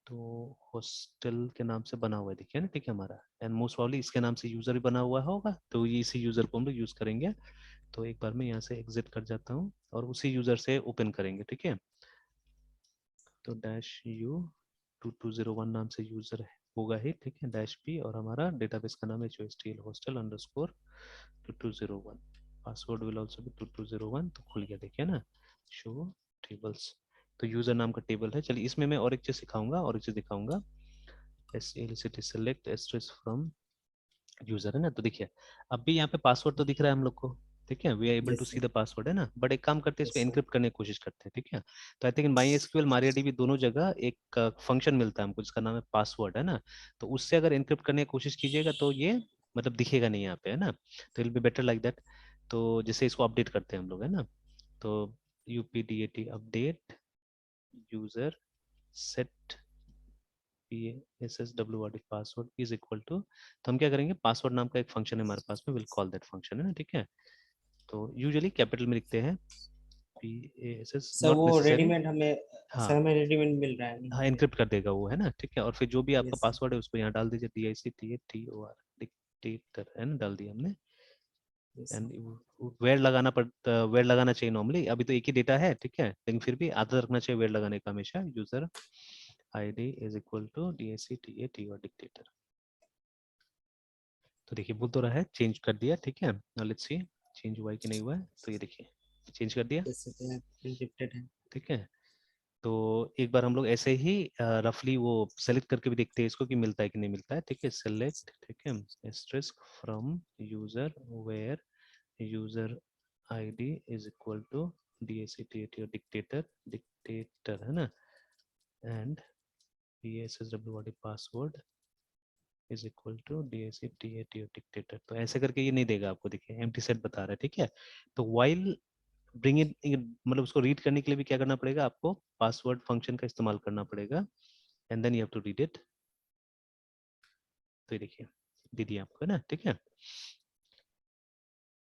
तो हॉस्टल के नाम से बना हुआ है, देखिए ना, ठीक है हमारा, एंड मोस्ट प्रॉब्ली इसके नाम से यूजर भी बना हुआ होगा, तो ये इसी यूजर को हम लोग यूज करेंगे। तो एक बार मैं यहाँ से एग्जिट कर जाता हूँ और उसी यूजर से ओपन करेंगे, ठीक है। तो -u2201 नाम से यूजर होगा ही, ठीक है, -p, और हमारा डेटाबेस का नाम है HOSTL hostel_2201, password will also be 2201। तो खुल गया, देखिए ना, शो टेबल्स। तो यूजर नाम का टेबल है। चलिए इसमें मैं और एक चीज सिखाऊंगा और एक चीज दिखाऊंगा। SLCT select asterisk from user, है ना। तो देखिए अब भी यहाँ पे पासवर्ड तो दिख रहा है हम लोग को, ठीक है, we are able to yes see sir. The password, है ना। बट एक काम करते हैं, इसको यस सर। एनक्रिप्ट करने की कोशिश करते हैं, ठीक है। तो आई थिंक MySQL MariaDB दोनों जगह एक फंक्शन मिलता है हमको जिसका नाम है पासवर्ड, है ना। तो उससे अगर एनक्रिप्ट करने की कोशिश कीजिएगा तो ये मतलब दिखेगा नहीं यहाँ पे, है ना। तो will be better like that. तो जैसे इसको अपडेट करते हैं हम लोग, है ना। तो UPDAT update user set PASSWRD password is equal to, तो हम क्या करेंगे, पासवर्ड नाम का एक फंक्शन है हमारे पास में, विल कॉल दैट फंक्शन, है ना, ठीक है। तो यूजुअली कैपिटल में लिखते हैं PASS, सर नॉट वो नेसेसरी। रेडीमेड हमें, हाँ, सर हमें रेडीमेड मिल रहा है नहीं हाँ पे। एनक्रिप्ट कर देगा वो, है ना, ठीक है। और फिर जो भी आपका यस सर। पासवर्ड है उसको यहाँ डाल दीजिए, DICTATOR डिक्टेटर, है ना, डाल दिया हमने। Yes sir. एंड वेयर लगाना वेयर लगाना चाहिए नॉर्मली, अभी तो एक ही डेटा है, ठीक है, लेकिन फिर भी आदत रखना चाहिए वेयर लगाने का हमेशा। User ID is equal to DICTATOR dictator. तो देखिए बोल तो रहा है चेंज कर दिया, ठीक है। नाउ लेट्स सी चेंज हुआ है कि नहीं हुआ है। तो ये देखिए चेंज कर दिया, यस सर, एनक्रिप्टेड है। ठीक है। तो एक बार हम लोग ऐसे ही रफली वो सेलेक्ट करके भी देखते हैं इसको कि मिलता है कि नहीं मिलता है, ठीक है। सेलेक्ट, ठीक है, asterisk from user where user ID is equal to DICTATOR dictator, dictator, है ना, and PASSWRD password is equal to DICTATOR dictator. तो ऐसे करके ये नहीं देगा आपको, देखिए एम्प्टी सेट बता रहा है, ठीक है। तो वाइल ब्रिंग इन, मतलब उसको रीड करने के लिए भी क्या करना पड़ेगा आपको, पासवर्ड फंक्शन का इस्तेमाल करना पड़ेगा, and then you have to read it. तो ये देखिए दे दिया आपको, है ना, ठीक है।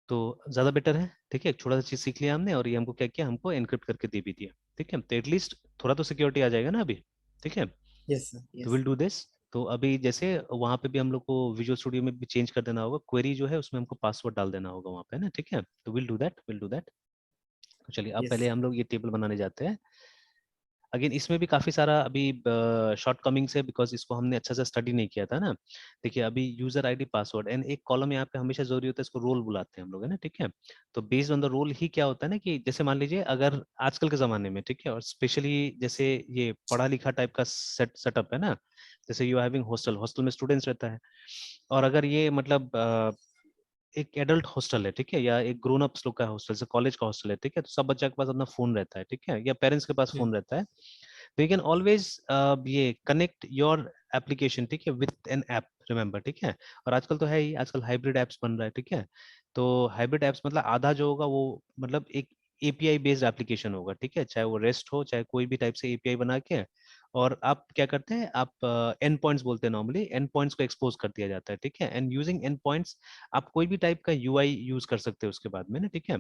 तो ज्यादा बेटर है, ठीक है, एक छोटा सा चीज सीख लिया हमने, और ये हमको क्या किया, हमको एनक्रिप्ट करके दे भी दिया, ठीक है। तो एटलीस्ट थोड़ा तो सिक्योरिटी आ जाएगा ना अभी, ठीक है। Yes sir. तो यस। Will do this. तो अभी जैसे वहां पे भी हम लोग को विजुअल स्टूडियो में भी चेंज कर देना होगा, क्वेरी जो है उसमें हमको पासवर्ड डाल देना होगा वहां पे, है ना, ठीक है। तो will do that, will do that. तो चलिए अब यस पहले हम लोग ये टेबल बनाने जाते हैं। अगेन इसमें भी काफी सारा अभी शॉर्ट कमिंग्स है, बिकॉज इसको हमने अच्छा से स्टडी नहीं किया था ना। देखिए अभी यूजर ID पासवर्ड एंड एक कॉलम यहाँ पे हमेशा जरूरी होता है, इसको रोल बुलाते हैं हम लोग, है ना, ठीक है। तो बेस्ड ऑन द रोल ही क्या होता है ना, कि जैसे मान लीजिए अगर आजकल के जमाने में, ठीक है, और स्पेशली जैसे ये पढ़ा लिखा टाइप का सेटअप है ना, जैसे यू हैविंग हॉस्टल, हॉस्टल में स्टूडेंट्स रहता है, और अगर ये मतलब एक एडल्ट हॉस्टल है, ठीक है, या एक ग्रोन अप्स लोग का हॉस्टल, जैसे कॉलेज का हॉस्टल है, ठीक है, तो सब बच्चा के पास अपना फोन रहता है, ठीक है, या पेरेंट्स के पास सर। फोन रहता है। तो यू कैन ऑलवेज ये कनेक्ट योर एप्लीकेशन, ठीक है, विथ एन ऐप, रिमेंबर, ठीक है। और आजकल तो है ही, आजकल हाइब्रिड एप्स बन रहा है, ठीक है। तो हाइब्रिड एप्स मतलब आधा जो होगा वो मतलब एक API बेस्ड एप्लीकेशन होगा, ठीक है, चाहे वो रेस्ट हो चाहे कोई भी टाइप से API बना के, और आप क्या करते हैं, आप एंड पॉइंट्स बोलते हैं नॉर्मली, एंड पॉइंट्स को एक्सपोज कर दिया जाता है, ठीक है। एंड यूजिंग एंड पॉइंट्स आप कोई भी टाइप का UI यूज कर सकते हो उसके बाद में ना, ठीक है।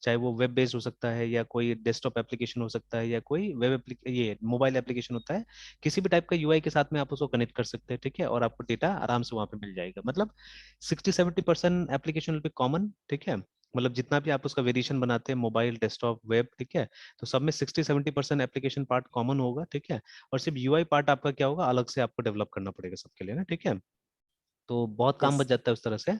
चाहे वो वेब बेस्ड हो सकता है, या कोई डेस्कटॉप एप्लीकेशन हो सकता है, या कोई ये मोबाइल एप्लीकेशन होता है, किसी भी टाइप का UI के साथ में आप उसको कनेक्ट कर सकते हैं, ठीक है, और आपको डेटा आराम से वहां पे मिल जाएगा। मतलब 60-70% एप्लीकेशन विल बी कॉमन, ठीक है। मतलब जितना भी आप उसका वेरिएशन बनाते हैं, मोबाइल, डेस्कटॉप, वेब, ठीक है, तो सब में 60-70% एप्लीकेशन पार्ट कॉमन होगा, ठीक है। और सिर्फ UI पार्ट आपका क्या होगा, अलग से आपको डेवलप करना पड़ेगा सबके लिए ना, ठीक है। तो बहुत काम यस। बच जाता है उस तरह से।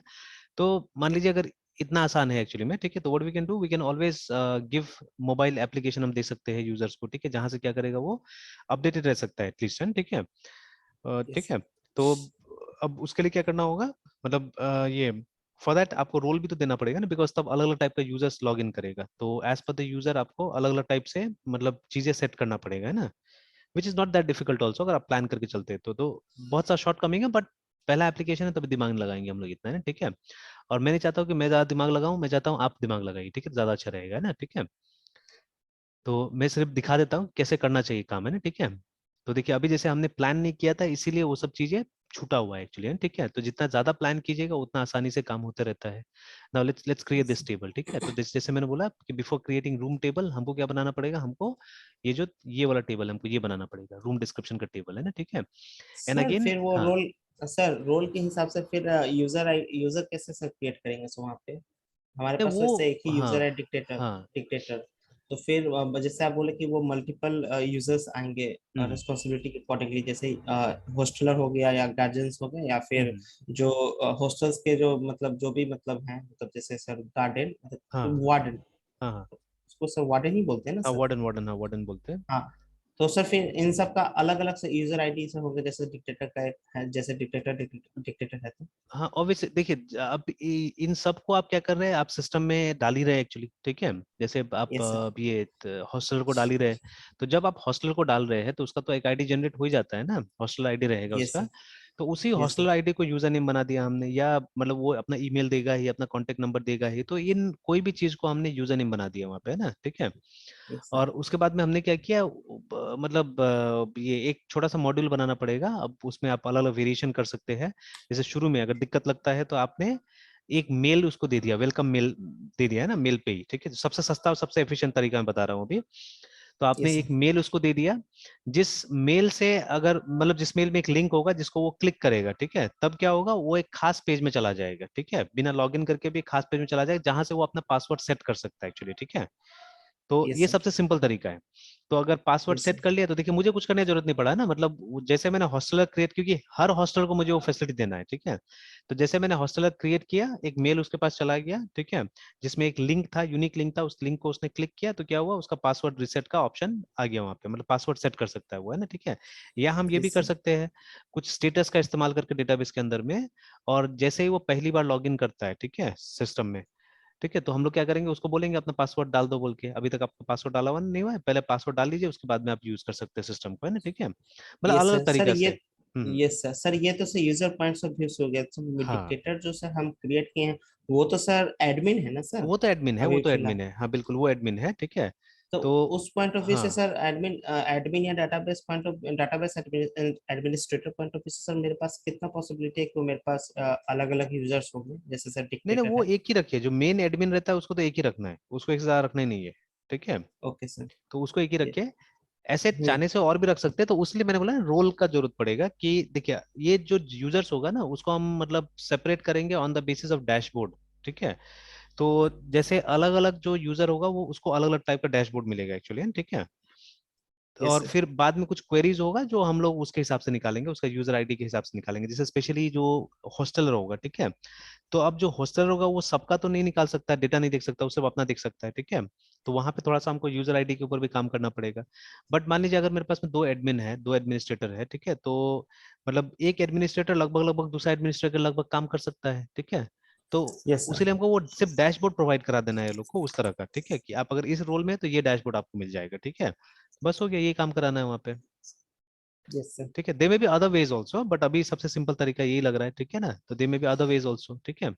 तो मान लीजिए अगर इतना आसान है एक्चुअली में, ठीक है, तो what we can do, we can always give mobile application हम दे सकते हैं यूजर्स को, ठीक है, जहां से क्या करेगा वो अपडेटेड रह सकता है एटलीस्ट, ठीक है। ठीक यस। है। तो अब उसके लिए क्या करना होगा, मतलब ये फॉर दैट आपको रोल भी तो देना पड़ेगा ना, बिकॉज तब अलग अलग टाइप का यूजर्स लॉग इन करेगा, तो एज पर द यूजर आपको अलग अलग टाइप से मतलब चीजें सेट करना पड़ेगा, है ना। Which is not that difficult also, अगर आप प्लान करके चलते हैं तो बहुत सा शॉर्ट कमिंग है, बट पहला एप्लीकेशन है तभी दिमाग नहीं लगाएंगे हम लोग इतना, है ना, ठीक है। और मैं नहीं चाहता हूँ कि मैं ज्यादा दिमाग लगाऊं, मैं चाहता हूँ आप दिमाग लगाइए, ठीक है, ज्यादा अच्छा रहेगा, है ना, ठीक है। तो मैं सिर्फ दिखा देता हूँ कैसे करना चाहिए काम, है ना, ठीक है। तो देखिए अभी जैसे हमने प्लान नहीं किया था, इसीलिए वो सब चीजें छूटा हुआ है एक्चुअली, ठीक है। तो जितना ज्यादा प्लान कीजिएगा उतना आसानी से काम होते रहता है। Now let's let's create Yes, this table, ठीक है। तो जैसे मैंने बोला कि बिफोर क्रिएटिंग रूम टेबल हमको क्या बनाना पड़ेगा, हमको ये जो ये वाला टेबल हमको ये बनाना पड़ेगा, रूम डिस्क्रिप्शन का टेबल है ना, ठीक है। एंड सर अगेन फिर वो हाँ, रोल, सर रोल के हिसाब से फिर यूजर कैसे सर क्रिएट करेंगे सर वहाँ पे? हमारे नहीं पास वो वैसे एक ही हाँ यूजर है, डिक्टेटर। हाँ। डिक्टेटर तो फिर जैसे आप बोले कि वो मल्टीपल यूजर्स आएंगे हम्म रिस्पॉन्सिबिलिटी के अकॉर्डिंगली, जैसे हॉस्टलर हो गया या गार्जियंस हो गए या फिर हम्म, जो हॉस्टल्स के जो मतलब जो भी मतलब हैं, मतलब जैसे सर गार्डन, हाँ वार्डन, हाँ हाँ उसको सर वार्डन ही बोलते हैं ना हाँ, सर? वार्डन वार्डन, हाँ वार्डन बोलते हैं। हाँ। तो सर फिर इन सब का अलग अलग से यूजर आईडी से होंगे, जैसे डिक्टेटर का एक है, जैसे डिक्टेटर डिक्टेटर है तो। हाँ ऑब्वियसली देखिए, अब इन सब को आप क्या कर रहे हैं, आप सिस्टम में डाल ही रहे हैं एक्चुअली, ठीक है। जैसे आप यस सर। ये हॉस्टलर को डाल ही रहे हैं। तो जब आप हॉस्टलर को डाल रहे हैं तो उसका तो एक आईडी जनरेट हो ही जाता है ना, हॉस्टल आईडी रहेगा यस उसका। सर। तो उसी यस हॉस्टल सर। आईडी को यूजर नेम बना दिया हमने, या मतलब वो अपना ईमेल देगा ही, अपना कॉन्टेक्ट नंबर देगा ही, तो इन कोई भी चीज को हमने यूजर नेम बना दिया वहाँ पे, है ना, ठीक है। Yes sir. और उसके बाद में हमने क्या किया, मतलब ये एक छोटा सा मॉड्यूल बनाना पड़ेगा। अब उसमें आप अलग अलग वेरिएशन कर सकते हैं। जैसे शुरू में अगर दिक्कत लगता है तो आपने एक मेल उसको दे दिया, वेलकम मेल दे दिया है ना, मेल पे ही, ठीक है। तो सबसे सस्ता और सबसे एफिशिएंट तरीका मैं बता रहा हूँ अभी। तो आपने यस एक सर। मेल उसको दे दिया, जिस मेल से अगर मतलब जिस मेल में एक लिंक होगा जिसको वो क्लिक करेगा, ठीक है, तब क्या होगा, वो एक खास पेज में चला जाएगा, ठीक है, बिना लॉगिन करके भी एक खास पेज में चला जाएगा जहां से वो अपना पासवर्ड सेट कर सकता है एक्चुअली, ठीक है। तो यस ये सर। सबसे सिंपल तरीका है। तो अगर पासवर्ड यस सेट सर। कर लिया तो देखिए मुझे कुछ करने की जरूरत नहीं पड़ा है ना, मतलब जैसे मैंने हॉस्टलर क्रिएट, क्योंकि हर हॉस्टलर को मुझे वो फैसिलिटी देना है, ठीक है। तो जैसे मैंने हॉस्टलर क्रिएट किया, एक मेल उसके पास चला गया, ठीक है, जिसमें एक लिंक था, यूनिक लिंक था, उस लिंक को उसने क्लिक किया तो क्या हुआ, उसका पासवर्ड रिसेट का ऑप्शन आ गया वहां पे, मतलब पासवर्ड सेट कर सकता है वो, है ना, ठीक है। या हम ये भी यस कर सर। सकते हैं कुछ स्टेटस का इस्तेमाल करके डेटाबेस के अंदर में। और जैसे ही वो पहली बार लॉगिन करता है, ठीक है, सिस्टम में, ठीक है, तो हम लोग क्या करेंगे, उसको बोलेंगे अपना पासवर्ड डाल दो बोल के, अभी तक आपका पासवर्ड डाला हुआ नहीं हुआ है, पहले पासवर्ड डाल लीजिए, उसके बाद में आप यूज कर सकते हैं सिस्टम को, है ना, ठीक है, मतलब यस अलग अलग सर। सर तरीका से। ये, यस सर। सर ये तो sir user points of view हो गया, तो हाँ डिक्टेटर जो सर हम क्रिएट किए हैं वो तो सर एडमिन है ना सर? वो तो एडमिन है, वो अभी तो एडमिन फिलहाल है, हाँ बिल्कुल वो एडमिन है, ठीक है। तो तो उस पॉइंट ऑफ व्यू हाँ से सर एडमिन एडमिन या database point of, database administrator point of view से सर मेरे पास कितना पॉसिबिलिटी है कि मेरे पास अलग अलग यूजर्स होंगे, जैसे सर नहीं नहीं, डिक्टेटर वो है। एक ही रखिए, जो मेन एडमिन रहता है उसको तो एक ही रखना है, उसको एक से ज्यादा रखना ही नहीं है, ठीक है। Okay sir. तो उसको एक ही ये- रखिए। ऐसे हम्म। चाहने से और भी रख सकते हैं, तो उसलिए मैंने बोला ना रोल का जरूरत पड़ेगा, कि देखिए ये जो यूजर्स होगा ना उसको हम मतलब सेपरेट करेंगे on the basis of dashboard, ठीक है। तो जैसे अलग अलग जो यूजर होगा वो उसको अलग अलग टाइप का डैशबोर्ड मिलेगा एक्चुअली, ठीक है। यस और सर। फिर बाद में कुछ क्वेरीज होगा जो हम लोग उसके हिसाब से निकालेंगे, उसका यूजर आईडी के हिसाब से निकालेंगे, जैसे स्पेशली जो हॉस्टलर होगा, ठीक है। तो अब जो हॉस्टलर होगा वो सबका तो नहीं निकाल सकता, डेटा नहीं देख सकता, वो सिर्फ अपना देख सकता है, ठीक है। तो वहां पे थोड़ा सा हमको यूजर आईडी के ऊपर भी काम करना पड़ेगा। बट मान लीजिए अगर मेरे पास में दो एडमिन है, दो एडमिनिस्ट्रेटर है, ठीक है, तो मतलब एक एडमिनिस्ट्रेटर लगभग लगभग दूसरा एडमिनिस्ट्रेटर लगभग काम कर सकता है, ठीक है। तो यस सर। उसीलिए हमको वो सिर्फ डैशबोर्ड प्रोवाइड करा देना है लोग को उस तरह का, ठीक है, कि आप अगर इस रोल में हैं, तो ये डैशबोर्ड आपको मिल जाएगा, ठीक है। बस हो गया, ये काम कराना है वहाँ पे, यस सर। ठीक है। दे में भी अदर वेज ऑल्सो, बट अभी सबसे सिंपल तरीका यही लग रहा है, ठीक है ना, तो दे में भी अदर वेज ऑल्सो, ठीक है।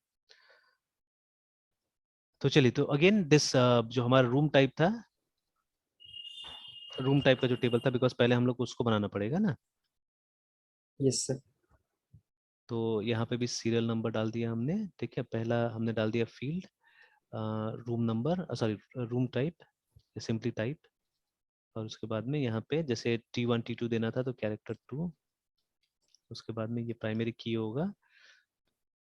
तो चलिए, तो अगेन दिस जो हमारा रूम टाइप था, रूम टाइप का जो टेबल था, बिकॉज पहले हम लोग को उसको बनाना पड़ेगा ना। Yes sir. तो यहाँ पे भी सीरियल नंबर डाल दिया हमने, ठीक है, पहला हमने डाल दिया field, room number, sorry room type, simply type. और उसके बाद में यहाँ पे जैसे T1 T2 देना था तो कैरेक्टर 2। उसके बाद में ये प्राइमरी की होगा,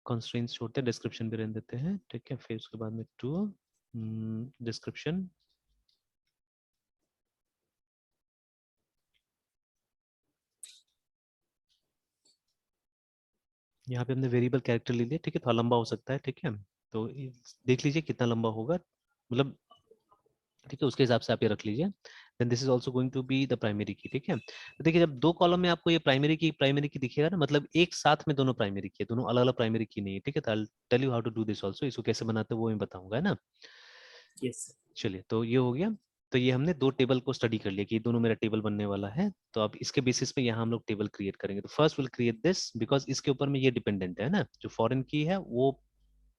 कंस्ट्रेंट्स छोड़ते हैं, डिस्क्रिप्शन भी रहने देते हैं, ठीक है। फिर उसके बाद में 2 डिस्क्रिप्शन। यहाँ पे हमने वेरिएबल कैरेक्टर ले लिया, ठीक है, थोड़ा लंबा हो सकता है, ठीक है। तो देख लीजिए कितना लंबा होगा, मतलब ठीक है, उसके हिसाब से आप ये रख लीजिए। Then this is also going to be the primary key, ठीक है। तो देखिए जब दो कॉलम में आपको ये प्राइमरी की दिखेगा ना, मतलब एक साथ में दोनों प्राइमरी की है, दोनों अलग अलग प्राइमरी की नहीं है, ठीक है। तो I tell you how to do this also, इसको कैसे बनाते हैं वो मैं बताऊंगा, है ना। Yes sir. चलिए, तो ये हो गया। तो ये हमने दो टेबल को स्टडी कर लिया कि ये दोनों मेरा टेबल बनने वाला है। तो अब इसके बेसिस पे यहाँ हम लोग टेबल क्रिएट करेंगे। तो first will create this, because इसके ऊपर में ये डिपेंडेंट है ना, जो फॉरेन की है वो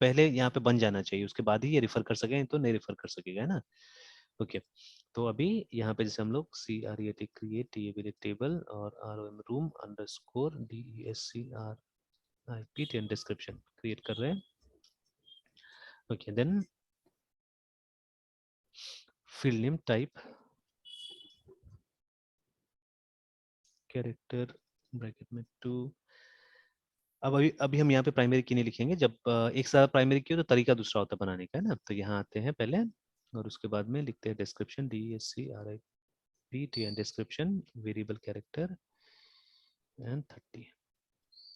पहले यहाँ पे बन जाना चाहिए, उसके बाद ही ये रिफर कर सके, तो नहीं रिफर कर सकेगा, है ना। ओके तो अभी यहाँ पे जैसे हम लोग CREAT क्रिएट टेबल और ROM room underscore DESCRIPT description create कर रहे हैं। Okay then field name type character bracket में 2। अब अभी हम यहाँ पे प्राइमरी की नहीं लिखेंगे। जब एक साथ प्राइमरी की हो तो तरीका दूसरा होता है बनाने का, है ना। तो यहाँ आते हैं पहले और उसके बाद में लिखते हैं description DESCRIPT and description variable character and 30।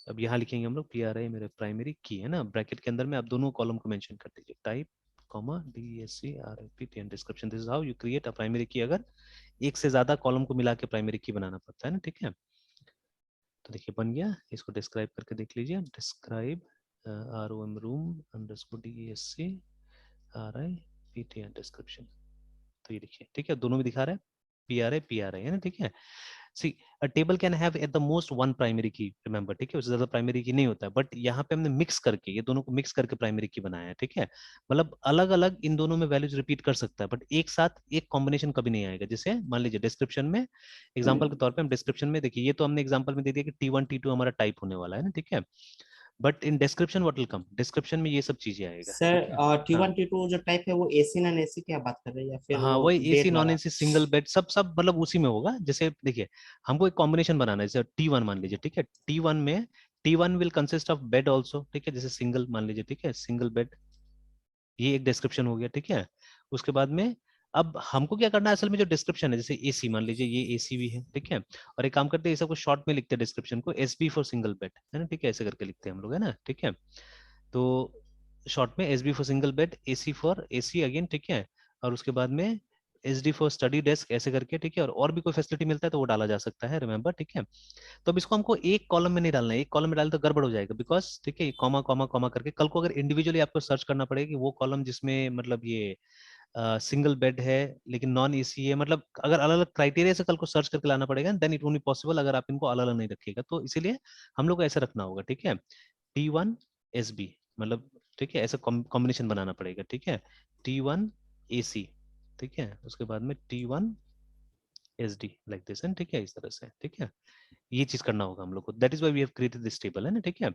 अब यहाँ लिखेंगे हम लोग PRI मेरे प्राइमरी की, है ना। ब्रैकेट के अंदर में आप दोनों कॉलम को मेंशन कर दीजिए, type comma DESCRIPT and description. This is how you create a primary की। अगर एक से ज्यादा कॉलम को मिला के प्राइमरी की बनाना पड़ता है ना, ठीक है। तो देखिए बन गया। इसको डिस्क्राइब करके देख लीजिए, describe ROM room underscore DESCRIPT and description. तो ये देखिए, ठीक है, दोनों में दिखा रहा है PRI है ना, ठीक है। See a table can have at the most one primary key, remember, ठीक है। उससे ज्यादा प्राइमरी की नहीं होता है, बट यहाँ पे हमने मिक्स करके ये दोनों को मिक्स करके प्राइमरी की बनाया है, ठीक है। मतलब अलग अलग इन दोनों में वैल्यूज रिपीट कर सकता है, बट एक साथ एक कॉम्बिनेशन कभी नहीं आएगा। जैसे मान लीजिए डिस्क्रिप्शन में, एग्जाम्पल के तौर पर हम डिस्क्रिप्शन में देखिए, ये तो हमने एग्जाम्पल में दे दिया कि T1 T2 हमारा टाइप होने वाला है ना, ठीक है। But in description what will come, description में ये सब चीजें आएगा, सर ठीक है। हाँ T1 T2 जो टाइप है वो AC नॉन AC की आप बात कर रहे हैं या फिर हाँ, वो वही AC बेड नॉन वाला? AC सिंगल बेड सब सब मतलब उसी में होगा। जैसे देखिए हमको एक कॉम्बिनेशन बनाना है, जैसे T1 मान लीजिए, ठीक है। T1 में T1 will consist of bed also, ठीक है। जैसे सिंगल मान लीजिए, ठीक है, सिंगल बेड, ये एक डिस्क्रिप्शन हो गया, ठीक है। उसके बाद में अब हमको क्या करना है, असल में जो डिस्क्रिप्शन है, जैसे AC मान लीजिए, ये AC भी है, ठीक है। और एक काम करते हैं, ये सब कुछ शॉर्ट में लिखते हैं डिस्क्रिप्शन को, SB फॉर सिंगल बेड, है ना, ठीक है। ऐसे करके लिखते हैं हम लोग, है ना, ठीक है। तो शॉर्ट में SB for single bed, AC for AC again, ठीक है। और उसके बाद में SD फॉर स्टडी डेस्क, ऐसे करके, ठीक है। और भी कोई फैसिलिटी मिलता है तो वो डाला जा सकता है, रिमेंबर, ठीक है। तो अब इसको हमको एक कॉलम में नहीं डालना है, एक कॉलम में डाले तो गड़बड़ हो जाएगा, बिकॉज ठीक है, कॉमा कॉमा कॉमा करके कल को अगर इंडिविजुअली आपको सर्च करना पड़ेगा कि वो कॉलम जिसमें मतलब ये सिंगल बेड है लेकिन नॉन AC है, मतलब अगर अलग अलग क्राइटेरिया से कल को सर्च करके लाना पड़ेगा, then it won't be possible अगर आप इनको अलग अलग नहीं रखिएगा। तो इसीलिए हम लोग को ऐसे रखना होगा, ठीक है। T1 SB, मतलब ठीक है, ऐसा कॉम्बिनेशन बनाना पड़ेगा, ठीक है। T1 AC, ठीक है। उसके बाद में T1 SD like this, and ठीक है, इस तरह से, ठीक है। ये चीज करना होगा हम लोग को, that is why we have created this table, है ना, ठीक है।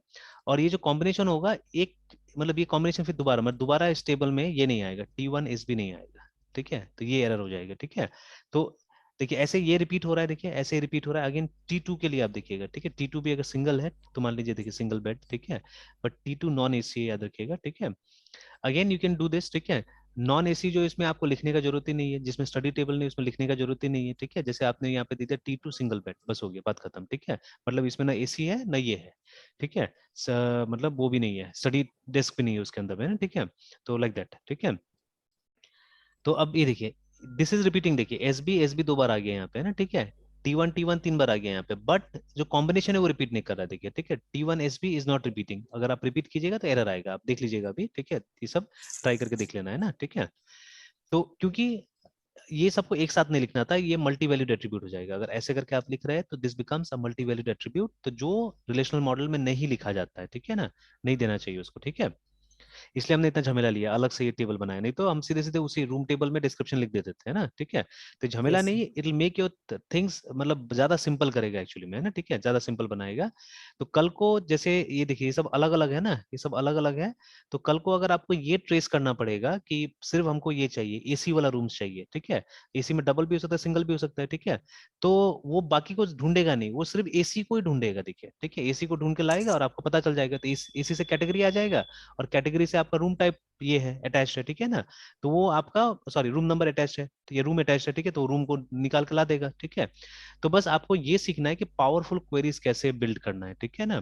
और ये जो कॉम्बिनेशन होगा एक, मतलब ये कॉम्बिनेशन फिर दोबारा मतलब दोबारा इस टेबल में ये नहीं आएगा, T1 SB नहीं आएगा, ठीक है। तो ये एरर हो जाएगा, ठीक है। तो देखिए ऐसे ये रिपीट हो रहा है, देखिए ऐसे रिपीट हो रहा है अगेन। T2 के लिए आप देखिएगा, ठीक है। T2 भी अगर सिंगल है तो मान लीजिए, देखिए सिंगल बेड, ठीक है। बट T2 नॉन AC याद रखिएगा, ठीक है। Again you can do this, ठीक है। नॉन AC जो इसमें आपको लिखने का जरूरत ही नहीं है, जिसमें स्टडी टेबल नहीं उसमें लिखने का जरूरत ही नहीं है, ठीक है। जैसे आपने यहाँ पे दे दिया T2 सिंगल बेड, बस हो गया, बात खत्म, ठीक है। मतलब इसमें ना AC है ना ये है, ठीक है। मतलब वो भी नहीं है, स्टडी डेस्क भी नहीं है उसके अंदर में ना, ठीक है। तो लाइक दैट, ठीक है। तो अब ये देखिए, दिस इज रिपीटिंग, देखिए SB दो बार आ गया यहाँ पे, है ना, ठीक है। T1 तीन बार आ गया यहाँ पे, बट जो कॉम्बिनेशन है वो रिपीट नहीं कर रहा है, देखिए, ठीक है। T1 SB is not repeating, अगर आप रिपीट कीजिएगा तो एरर आएगा, आप देख लीजिएगा अभी, ठीक है। ये सब ट्राई करके देख लेना, है ना, ठीक है। तो क्योंकि ये सबको एक साथ नहीं लिखना था, ये मल्टी वैल्यूड एट्रीब्यूट हो जाएगा। अगर ऐसे करके आप लिख रहे हैं तो this becomes a multi valued attribute, तो जो रिलेशनल मॉडल में नहीं लिखा जाता है, ठीक है ना, नहीं देना चाहिए उसको, ठीक है। इसलिए हमने इतना झमेला लिया, अलग से ये टेबल बनाया, नहीं तो हम सीधे सीधे उसी रूम टेबल में डिस्क्रिप्शन लिख देते थे, है ना, ठीक है। तो झमेला यस सर। नहीं, it will make your things मतलब ज्यादा सिंपल करेगा एक्चुअली में, है ना, ठीक है, ज्यादा सिंपल बनाएगा। तो कल को जैसे ये देखिए, ये सब अलग अलग है ना, ये सब अलग अलग है। तो कल को अगर आपको ये ट्रेस करना पड़ेगा कि सिर्फ हमको ये चाहिए, AC वाला रूम्स चाहिए, ठीक है। AC में डबल भी हो सकता है, सिंगल भी हो सकता है, ठीक है। तो वो बाकी को ढूंढेगा नहीं, वो सिर्फ AC को ही ढूंढेगा, देखिए, ठीक है। AC को ढूंढ के लाएगा और आपको पता चल जाएगा, तो AC से कैटेगरी आ जाएगा, और कैटेगरी से आपका रूम टाइप ये है अटैच्ड है, ठीक है ना। तो वो आपका, सॉरी, रूम नंबर अटैच्ड है, तो ये रूम अटैच्ड है, ठीक है। तो रूम को निकाल के ला देगा, ठीक है। तो बस आपको ये सीखना है कि पावरफुल क्वेरीज कैसे बिल्ड करना है, ठीक है ना।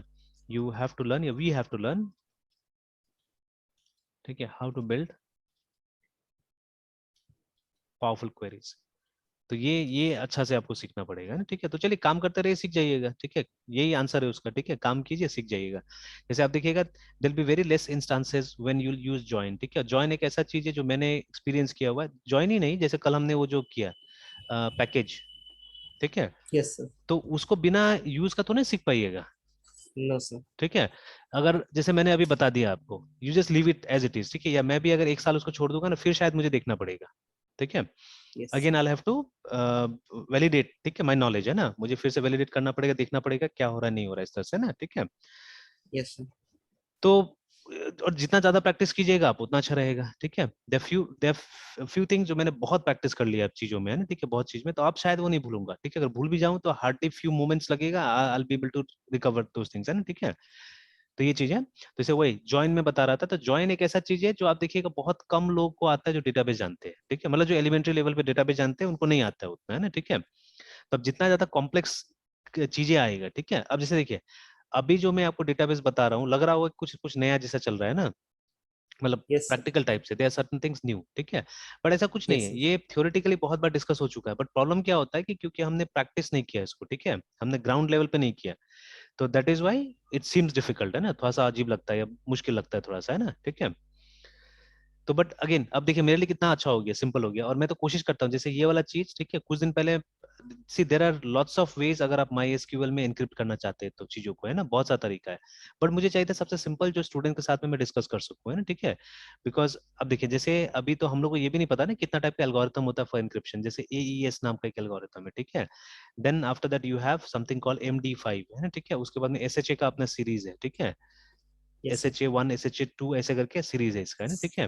यू हैव टू लर्न, या वी हैव टू लर्न, ठीक है, how to build powerful queries. तो ये अच्छा से आपको सीखना पड़ेगा ना, ठीक है। तो चलिए काम करते रहिए, सीख जाइएगा, ठीक है। यही आंसर है उसका, ठीक है। काम कीजिए, सीख जाइएगा। जैसे आप देखिएगा, दिल be very less instances when you use join, ठीक है। जॉइन एक ऐसा चीज है जो मैंने एक्सपीरियंस किया हुआ है, जॉइन ही नहीं, जैसे कल हमने वो जो किया पैकेज, ठीक है। Yes sir. तो उसको बिना यूज का तो नहीं सीख पाइएगा, नो सर। ठीक है। अगर जैसे मैंने अभी बता दिया आपको, you just leave it as it is, ठीक है। या मैं भी अगर एक साल उसको छोड़ दूंगा ना, फिर शायद मुझे देखना पड़ेगा, ठीक है। Yes. Again I have to validate, ठीक है, माय नॉलेज है ना, मुझे फिर से वैलिडेट करना पड़ेगा, देखना पड़ेगा क्या हो रहा है नहीं हो रहा है इस तरह से ना, ठीक है। Yes, sir. तो और जितना ज्यादा प्रैक्टिस कीजिएगा आप उतना अच्छा रहेगा, ठीक है। देयर फ्यू थिंग्स जो मैंने बहुत प्रैक्टिस कर लिया अब चीजों में, है ना, ठीक है, बहुत चीज में, तो अब शायद वो नहीं भूलूंगा, ठीक है। अगर भूल भी जाऊं तो हार्डली फ्यू मोमेंट्स लगेगा, I will be able to recover those things, है ना, ठीक है। तो ये चीज है। तो जैसे वही जॉइन में बता रहा था, तो जॉइन एक ऐसा चीज है जो आप देखिएगा बहुत कम लोग को आता है जो डेटाबेस जानते हैं, ठीक है, मतलब जो एलिमेंट्री लेवल पे डेटाबेस जानते हैं उनको नहीं आता है उतना, है ना, ठीक है। तो अब जितना ज्यादा कॉम्प्लेक्स चीजें आएगा, ठीक है। अब जैसे देखिए अभी जो मैं आपको डेटाबेस बता रहा हूँ, लग रहा होगा कुछ कुछ नया जैसा चल रहा है ना, मतलब Yes, sir. प्रैक्टिकल टाइप से, there are certain things new, ठीक है। बट ऐसा कुछ नहीं Yes, है, yes. ये थ्योरेटिकली बहुत बार डिस्कस हो चुका है, बट प्रॉब्लम क्या होता है कि क्योंकि हमने प्रैक्टिस नहीं किया इसको, ठीक है, हमने ग्राउंड लेवल पे नहीं किया, तो that is why it seems difficult, है ना, थोड़ा सा अजीब लगता है या मुश्किल लगता है थोड़ा सा, है ना, ठीक है। तो बट अगेन अब देखिए मेरे लिए कितना अच्छा हो गया, सिंपल हो गया, और मैं तो कोशिश करता हूँ जैसे ये वाला चीज, ठीक है, कुछ दिन पहले see there are lots of ways, अगर आप माई एसक्यूएल में एनक्रिप्ट करना चाहते हैं तो चीजों को, है ना, बहुत सा तरीका है, बट मुझे चाहिए था सबसे सिंपल जो स्टूडेंट के साथ में मैं डिस्कस कर सकूं, है ना, ठीक है। बिकॉज अब देखिए जैसे अभी तो हम लोग को ये भी नहीं पता ना कितना टाइप का एल्गोरिथम होता है फॉर एनक्रिप्शन, जैसे एईएस नाम का एक एल्गोरिथम है, ठीक है। Then after that you have something called MD5, है ना, ठीक है, उसके बाद में SHA का अपना सीरीज है, ठीक है, Yes, sir. SHA1 SHA2 ऐसे करके सीरीज है इसका, है ना, ठीक है।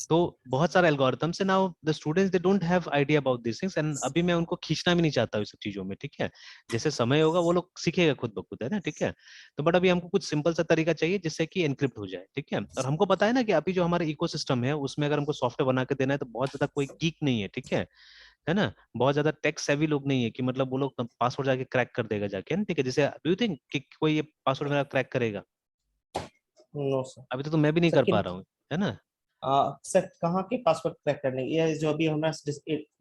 तो बहुत सारे एल्गोरिथम्स है, now the students they don't have idea about this things, and अभी मैं उनको खींचना भी नहीं चाहता हूँ इस सब चीजों में, ठीक है। जैसे समय होगा वो लोग सीखेगा खुद ब खुद, है ना, ठीक है। तो बट अभी हमको कुछ सिंपल सा तरीका चाहिए जिससे कि एनक्रिप्ट हो जाए, ठीक है। और हमको पता है ना कि अभी जो हमारा इकोसिस्टम है उसमें अगर हमको सॉफ्टवेयर बना के देना है तो बहुत ज्यादा कोई गीक नहीं है, ठीक है ना, बहुत ज्यादा टेक सेवी लोग नहीं है कि मतलब वो लोग पासवर्ड जाके क्रैक कर देगा जाके, है ना, ठीक है। जैसे डू यू थिंक कि कोई ये पासवर्ड मेरा क्रैक करेगा? No, sir. अभी तो मैं भी नहीं सर कर पा किन रहा हूँ, है ना। सर कहाँ के पासवर्ड क्रैक करने, ये जो अभी हमारा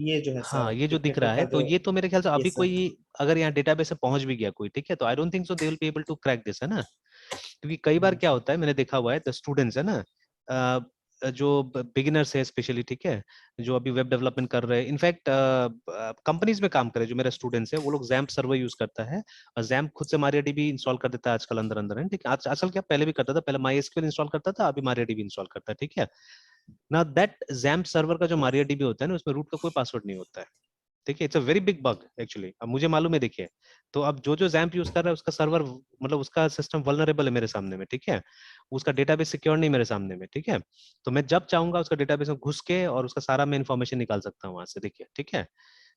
ये जो है हाँ सर ये जो दिख डिक्टेटर रहा का है, तो जो। ये तो मेरे ख्याल से ये अभी सर। कोई अगर यहाँ डेटाबेस से पहुंच भी गया कोई, ठीक है, तो I don't think so they will be able to crack this, है ना। क्योंकि कई बार क्या होता है मैंने देखा हुआ है, द स्टूडेंट्स है ना, जो बिगिनर्स है स्पेशली, ठीक है, जो अभी वेब डेवलपमेंट कर रहे हैं, इनफैक्ट कंपनीज में काम करे जो मेरे स्टूडेंट्स है, वो लोग जैम्प सर्वर यूज करता है, और जैम्प खुद से MariaDB इंस्टॉल कर देता है आजकल अंदर अंदर, है ठीक है। आजकल क्या पहले भी करता था, पहले MySQL इंस्टॉल करता था, अभी MariaDB इंस्टॉल करता है, ठीक है ना। दैट जैम्प सर्वर का जो MariaDB होता है ना, उसमें रूट का कोई पासवर्ड नहीं होता है, ठीक है। It's a very big bug actually, अब मुझे मालूम है, देखिए। तो अब जो जो जैम्प यूज कर रहा है उसका सर्वर, मतलब उसका सिस्टम वल्नरेबल है मेरे सामने में, ठीक है, उसका डेटाबेस सिक्योर नहीं मेरे सामने में, ठीक है। तो मैं जब चाहूंगा उसका डेटाबेस में घुस के और उसका सारा मैं इन्फॉर्मेशन निकाल सकता हूँ वहां से, देखिए, ठीक है।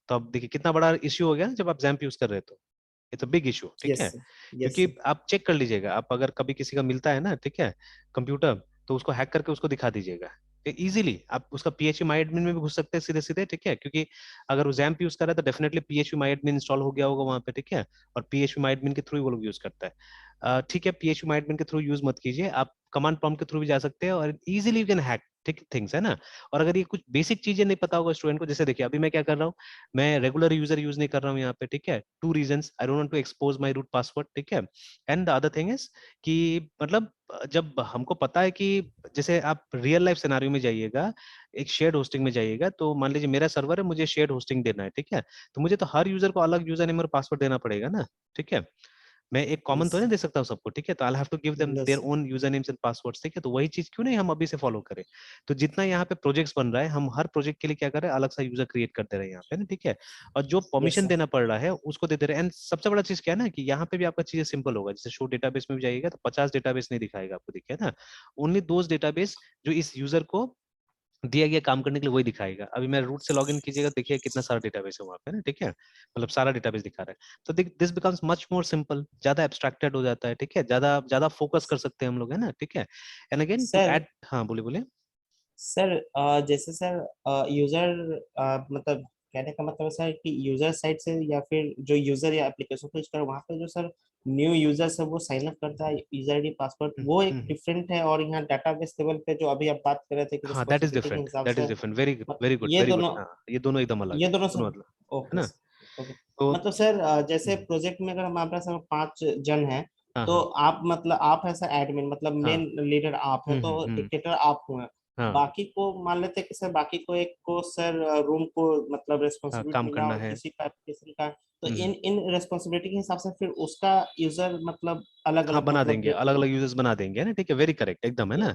तो अब देखिए कितना बड़ा इश्यू हो गया ना जब आप जैम्प यूज कर रहे हो, तो इट्स अ बिग इशू, ठीक यस है। सर। यस क्योंकि सर। आप चेक कर लीजिएगा, आप अगर कभी किसी का मिलता है ना, ठीक है, कंप्यूटर, तो उसको हैक करके उसको दिखा दीजिएगा इजीली। आप उसका PHP माई एडमिन में भी घुस सकते हैं सीधे सीधे, ठीक है, क्योंकि अगर वो जैम्प यूज कर रहा है तो डेफिनेटली PHP माई एडमिन इंस्टॉल हो गया होगा वहां पे, ठीक है। और PHP माई एडमिन के थ्रू ही वो लोग यूज करता है, ठीक है। PHP माई एडमिन के थ्रू यूज मत कीजिए, आप कमांड प्रॉम्प्ट के थ्रू भी जा सकते हैं और इजीली यू कैन हैक, ठीक थिंग्स, है ना। और अगर ये कुछ बेसिक चीजें नहीं पता होगा स्टूडेंट को, जैसे देखिए अभी मैं क्या कर रहा हूँ, मैं रेगुलर यूजर यूज नहीं कर रहा हूँ यहाँ पे, ठीक है। 2 reasons, I don't want to expose my root password, ठीक है। And the other thing is कि मतलब जब हमको पता है कि जैसे आप रियल लाइफ सिनेरियो में जाइएगा, एक शेयर्ड होस्टिंग में जाइएगा, तो मान लीजिए मेरा सर्वर है, मुझे शेयर्ड होस्टिंग देना है, ठीक है। तो मुझे तो हर यूजर को अलग यूजर नेम और पासवर्ड देना पड़ेगा ना, ठीक है। मैं एक कॉमन यस तो नहीं सर। दे सकता हूँ सबको, ठीक है। तो I have to give them their yes own user names and passwords, ठीक है। तो वही चीज क्यों नहीं हम अभी से फॉलो करें। तो जितना यहाँ पे प्रोजेक्ट्स बन रहा है, हम हर प्रोजेक्ट के लिए क्या कर रहे हैं, अलग सा यूजर क्रिएट करते रहे यहाँ पे ना, ठीक है। और जो यस परमिशन सर। देना पड़ रहा है उसको देते रहे। एंड सबसे बड़ा चीज क्या है ना कि यहाँ पे भी आपका चीजें सिंपल होगा, जैसे शो डेटाबेस में भी जाइएगा तो 50 डेटाबेस नहीं दिखाएगा आपको, देखिए ना, ओनली दोज डेटाबेस जो इस यूजर को दिया गया काम करने के लिए वही दिखाएगा। अभी मैं रूट से लॉगिन कीजिएगा, देखिए कितना सारा डेटाबेस है वहाँ पे ना, ठीक है, मतलब सारा डेटाबेस दिखा रहा है। तो this becomes much more simple, ज्यादा एब्स्ट्रैक्टेड हो जाता है, ठीक है, ज्यादा ज्यादा फोकस कर सकते हैं हम लोग, है ना, ठीक है। And again to sir. Add, हाँ बोलिए बोलिए। सर जैसे सर यूजर मतलब कहने का मतलब है सर कि यूजर साइड से या फिर जो यूजर या एप्लीकेशन को यूज कर वहाँ पे जो सर न्यू यूजर से वो साइन अप करता है यूजर आईडी पासवर्ड वो एक हम्म। डिफरेंट है, और यहाँ डाटाबेस लेवल पे जो अभी आप बात कर रहे थे कि हाँ दैट इज रिस्पॉन्सिबिलिटी के डिफरेंट, हिसाब दैट इज से डिफरेंट, वेरी मतलब वेरी गुड ये वेरी गुड, दोनों, हाँ ये दोनों एकदम अलग ये है, दोनों दोनों सर। अलग, है ओके ना। सर। ओके। तो मतलब सर जैसे हम्म, प्रोजेक्ट में अगर हमारे पास 5 जन हैं, हाँ तो हाँ आप मतलब आप ऐसा एडमिन मतलब हाँ, मेन लीडर आप हैं, तो डिक्टेटर आप हुए। हाँ बाकी को मान लेते हैं कि सर बाकी को एक को सर रूम को मतलब हाँ रेस्पॉन्सिबिलिटी काम मिला करना और है। किसी का एप्लीकेशन का, तो इन हम्म, इन रेस्पॉन्सिबिलिटी के हिसाब से फिर उसका यूजर मतलब अलग हाँ अलग बना मतलब देंगे, अलग अलग यूजर्स बना देंगे, है ना, ठीक है, वेरी करेक्ट एकदम, है ना।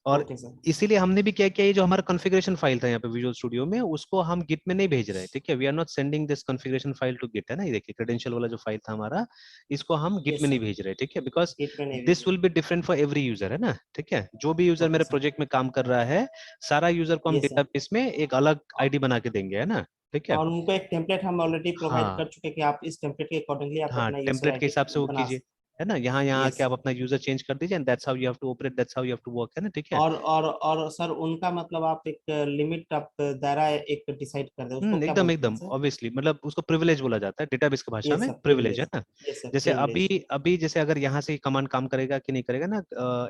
और ओके सर। इसीलिए हमने भी क्या किया, ये जो हमारा कॉन्फ़िगरेशन फाइल था यहाँ पे विजुअल स्टूडियो में, उसको हम गिट में नहीं भेज रहे हैं, ठीक है। We are not sending this configuration file to Git, है ना, ये देखिए क्रेडेंशियल वाला जो फाइल था हमारा, इसको हम गिट यस में नहीं सर, भेज रहे, ठीक है, बिकॉज गिट में नहीं दिस भेजे। Will be different for every user, है ना, ठीक है। जो भी यूजर ओके मेरे सर। प्रोजेक्ट में काम कर रहा है, सारा यूजर को हम यस सर। डेटाबेस में एक अलग आईडी बना के देंगे, है ना, ठीक है। और उनको एक टेम्पलेट हम ऑलरेडी प्रोवाइड हाँ कर चुके हैं कि आप इस टेम्पलेट के अकॉर्डिंगली आप हाँ, अपना यूजर टेम्पलेट के आईडी हिसाब से वो बना कीजिए, सकते। है ना, यहाँ यस आके आप सर। अपना यूजर चेंज कर दीजिए, and that's how you have to operate, that's how you have to work, है ना, ठीक है। और सर उनका मतलब आप एक लिमिट, आप दायरा एक डिसाइड कर दे, उसको क्या एकदम बोलते हैं एकदम सर? ऑब्वियसली, मतलब उसको प्रिविलेज बोला जाता है डेटाबेस की भाषा यस में, सर, प्रिविलेज, है प्रिविलेज। ना। यस सर, जैसे अभी प्रिविलेज। अभी जैसे अगर यहाँ से कमांड काम करेगा कि नहीं करेगा ना,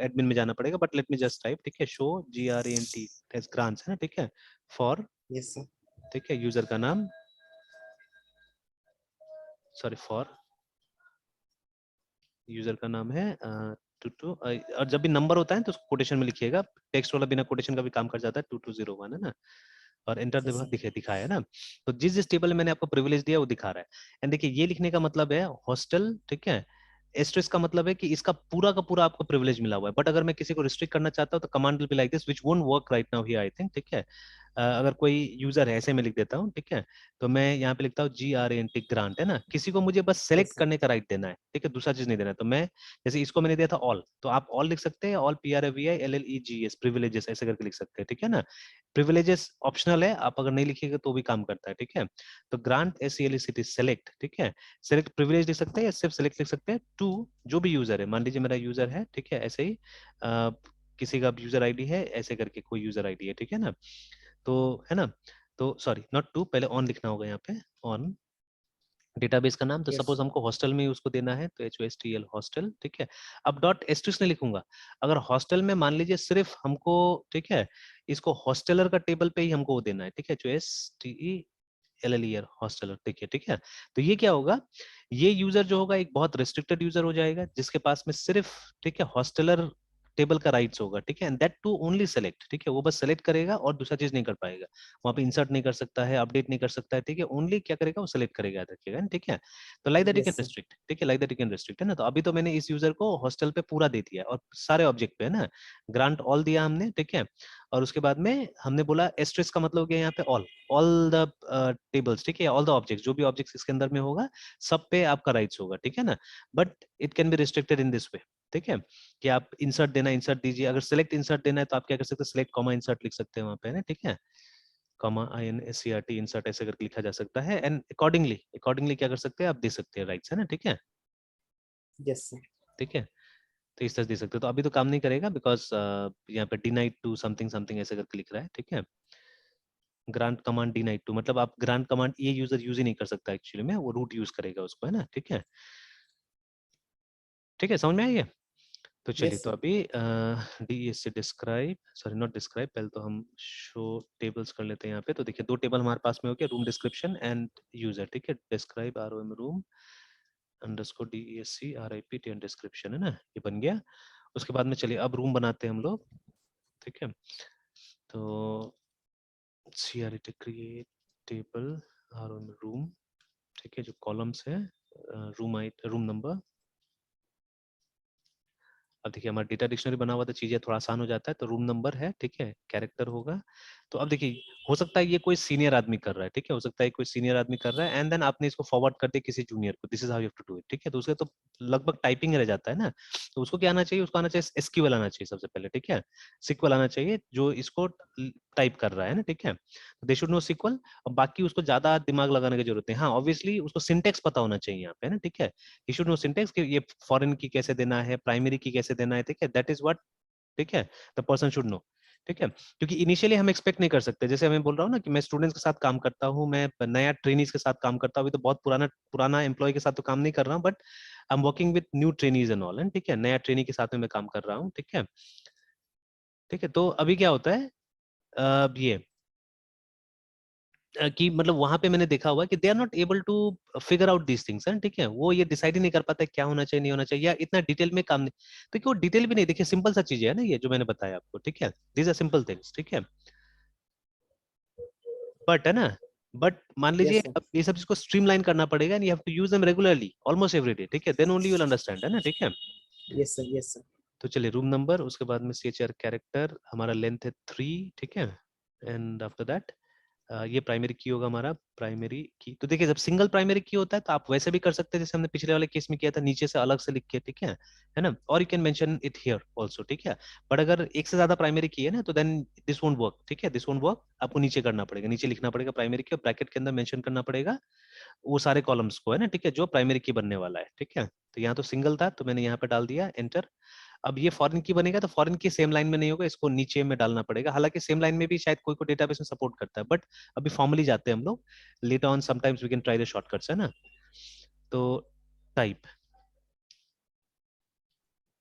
एडमिन में जाना पड़ेगा, but let me just type, ठीक है, शो GRANT ग्रांट्स, है ना, ठीक है, फॉर, यस सर। ठीक है, यूजर का नाम, सॉरी फॉर, यूजर का नाम है टू टू, और जब भी नंबर होता है तो उसको कोटेशन में लिखिएगा, टेक्स्ट वाला बिना कोटेशन का भी काम कर जाता है, 2201, है ना, और एंटर यस सर। दिखाया है ना। तो जिस जिस टेबल में मैंने आपको प्रिविलेज दिया वो दिखा रहा है। एंड देखिए ये लिखने का मतलब है हॉस्टल, ठीक है, एस्ट्रिक्स का मतलब है कि इसका पूरा का पूरा आपको प्रिविलेज मिला हुआ है, बट अगर मैं किसी को रिस्ट्रिक्ट करना चाहता हूँ तो command will be like this, which won't work right now here I think, ठीक है। अगर कोई यूजर है, ऐसे मैं लिख देता हूँ, ठीक है, तो मैं यहाँ पे लिखता हूँ GRANT ग्रांट, है ना, किसी को मुझे बस सेलेक्ट यस सर। करने का राइट देना है, ठीक है, दूसरा चीज नहीं देना है। तो मैं जैसे इसको मैंने दिया था ऑल, तो आप ऑल लिख सकते हैं, ऑल PRIVILLEGS प्रिविलेजेस ऐसे करके लिख सकते हैं, ठीक है ना। प्रिविलेजेस ऑप्शनल है, आप अगर नहीं लिखिएगा तो भी काम करता है, ठीक है। तो ग्रांट SELECT सेलेक्ट, ठीक है, सेलेक्ट प्रिविलेज लिख सकते हैं या सिर्फ सेलेक्ट लिख सकते हैं टू, जो भी यूजर है, मान लीजिए मेरा यूजर है, ठीक है, ऐसे ही किसी का यूजर आईडी है, ऐसे करके कोई यूजर आईडी है, ठीक है ना, तो, है ना, तो सॉरी नॉट टू, पहले ऑन लिखना होगा यहाँ पे, ऑन डेटाबेस का नाम, तो यस। सपोज हमको हॉस्टल में उसको देना है, तो HOSTL हॉस्टल, ठीक है। अब डॉट एस्ट्रिक्स नहीं लिखूंगा, अगर हॉस्टल में मान लीजिए सिर्फ हमको, ठीक है, इसको हॉस्टलर का टेबल पे ही हमको वो देना है, ठीक है, HOSTELLER हॉस्टलर, देखिए, ठीक है। तो ये क्या होगा, ये यूजर जो होगा एक बहुत रिस्ट्रिक्टेड यूजर हो जाएगा, जिसके पास में सिर्फ, ठीक है, हॉस्टलर टेबल का राइट्स होगा, ठीक है, and that to only select, ठीक है, वो बस सेलेक्ट करेगा और दूसरा चीज नहीं कर पाएगा, वहां पे इंसर्ट नहीं कर सकता है, अपडेट नहीं कर सकता है, ठीक है, ओनली क्या करेगा, वो सेलेक्ट करेगा, याद रखिएगा, ठीक है। तो like that you can yes sir. Restrict, ठीक है, like that you can restrict, है ना। तो अभी तो मैंने इस यूजर को हॉस्टल पे पूरा दे दिया और सारे ऑब्जेक्ट पे, है ना, ग्रांट ऑल दिया हमने, ठीक है, और उसके बाद में हमने बोला एस्ट्रिक्स का मतलब क्या है यहाँ पे, ऑल द टेबल्स, ठीक है, ऑल द ऑब्जेक्ट्स, जो भी ऑब्जेक्ट्स इसके अंदर में होगा सब पे आपका राइट्स होगा, ठीक है ना। But it can be restricted in this way, ठीक है, कि आप इंसर्ट देना इंसर्ट दीजिए, अगर सिलेक्ट इंसर्ट देना है तो आप क्या कर सकते हैं, सिलेक्ट कॉमा इंसर्ट लिख सकते हैं वहां पे, है ना, ठीक है, कॉमा INSERT इंसर्ट ऐसे करके लिखा जा सकता है, एंड अकॉर्डिंगली अकॉर्डिंगली क्या कर सकते हैं, आप दे सकते हैं राइट्स, है ना, ठीक है, यस सर। ठीक है। तो इस तरह से दे सकते हो, तो अभी तो काम नहीं करेगा बिकॉज यहाँ पे डिनाइड टू समथिंग समथिंग ऐसे करके लिख रहा है, ठीक है। ग्रांट कमांड डिनाइड टू मतलब आप ग्रांट कमांड ये यूजर यूज ही नहीं कर सकता एक्चुअली में, वो रूट यूज करेगा उसको, है ना, ठीक है, ठीक है, समझ में आई है। तो चलिए, यस तो सर। अभी DES से डिस्क्राइब, सॉरी नॉट डिस्क्राइब, पहले तो हम शो टेबल्स कर लेते हैं यहाँ पे। तो देखिए दो टेबल हमारे पास में हो गया, रूम डिस्क्रिप्शन एंड यूजर, ठीक है, describe ROM room underscore DESC RIP and description, है ना, ये बन गया। उसके बाद में चलिए अब रूम बनाते हैं हम लोग, ठीक है। तो CRET create table ROM room, ठीक है, जो कॉलम्स है, रूम नंबर। अब देखिए हमारा डेटा डिक्शनरी बना हुआ, तो चीजें थोड़ा आसान हो जाता है। तो रूम नंबर है, ठीक है, कैरेक्टर होगा। तो अब देखिए हो सकता है ये कोई सीनियर आदमी कर रहा है, ठीक है, हो सकता है कोई सीनियर आदमी कर रहा है, एंड देन आपने इसको फॉरवर्ड कर दिया किसी जूनियर को, this is how you have to do it, ठीक है। तो उसके तो लगभग टाइपिंग रह जाता है ना, तो उसको क्या आना चाहिए, उसको आना चाहिए SQL आना चाहिए सबसे पहले, ठीक है, SQL आना चाहिए जो इसको टाइप कर रहा है ना, ठीक है। दे शुड नो SQL, और बाकी उसको ज्यादा दिमाग लगाने की जरूरत है। हाँ ऑब्वियसली उसको सिंटेक्स पता होना चाहिए यहाँ पे, है ना, ठीक है, ही शुड नो सिंटेक्स कि ये फॉरेन की कैसे देना है, प्राइमरी की कैसे देना है, ठीक है, दैट इज व्हाट, ठीक है, द पर्सन शुड नो, ठीक है। क्योंकि इनिशियली हम एक्सपेक्ट नहीं कर सकते, जैसे मैं बोल रहा हूँ ना कि मैं स्टूडेंट्स के साथ काम करता हूँ, मैं नया ट्रेनीज के साथ काम करता हूँ, अभी तो बहुत पुराना पुराना एम्प्लॉय के साथ तो काम नहीं कर रहा हूँ, but I am working with new trainees and all, ठीक है, नया ट्रेनी के साथ में मैं काम कर रहा हूँ, ठीक है, ठीक है। तो अभी क्या होता है, ये कि मतलब वहां पे मैंने देखा हुआ है कि they are not able to figure out these things, ठीक है, वो ये डिसाइड ही नहीं कर पाता क्या होना चाहिए नहीं होना चाहिए, या इतना डिटेल में काम नहीं, तो क्यों डिटेल भी नहीं, देखिए सिंपल सा चीज है ना ये जो मैंने बताया आपको, ठीक है, दीज आर सिंपल थिंग्स, ठीक है, बट, है ना, बट मान लीजिए यस सर। अब ये सब चीज को स्ट्रीमलाइन करना पड़ेगा, and you have to use them regularly almost every day, ठीक है, then only you will understand, है ना, ठीक है। Yes sir. Yes sir. तो चलिए रूम नंबर, उसके बाद में CHR कैरेक्टर, हमारा लेंथ है 3, ठीक है। एंड आफ्टर दैट ये प्राइमरी की होगा हमारा, प्राइमरी की। तो देखिए जब सिंगल प्राइमरी की होता है तो आप वैसे भी कर सकते हैं जैसे हमने पिछले वाले केस में किया था, नीचे से अलग से लिख के, ठीक है ना। और you can mention it here also, ठीक है। बट अगर एक से ज्यादा प्राइमरी की है ना तो देन दिस वोंट वर्क, ठीक है, दिस वोंट वर्क। आपको नीचे करना पड़ेगा, नीचे लिखना पड़ेगा प्राइमरी की, और ब्रैकेट के अंदर मेंशन करना पड़ेगा वो सारे कॉलम्स को, है ना, ठीक है, जो प्राइमरी की बनने वाला है, ठीक है। तो यहाँ तो सिंगल था तो मैंने यहाँ पे डाल दिया एंटर। अब ये फॉरेन की बनेगा तो फॉरेन की सेम लाइन में नहीं होगा, इसको नीचे में डालना पड़ेगा। हालांकि सेम लाइन में भी शायद कोई कोई डेटाबेस में सपोर्ट करता है, बट अभी फॉर्मली जाते हैं हम लोग, later on sometimes we can try the shortcuts, है ना। तो टाइप,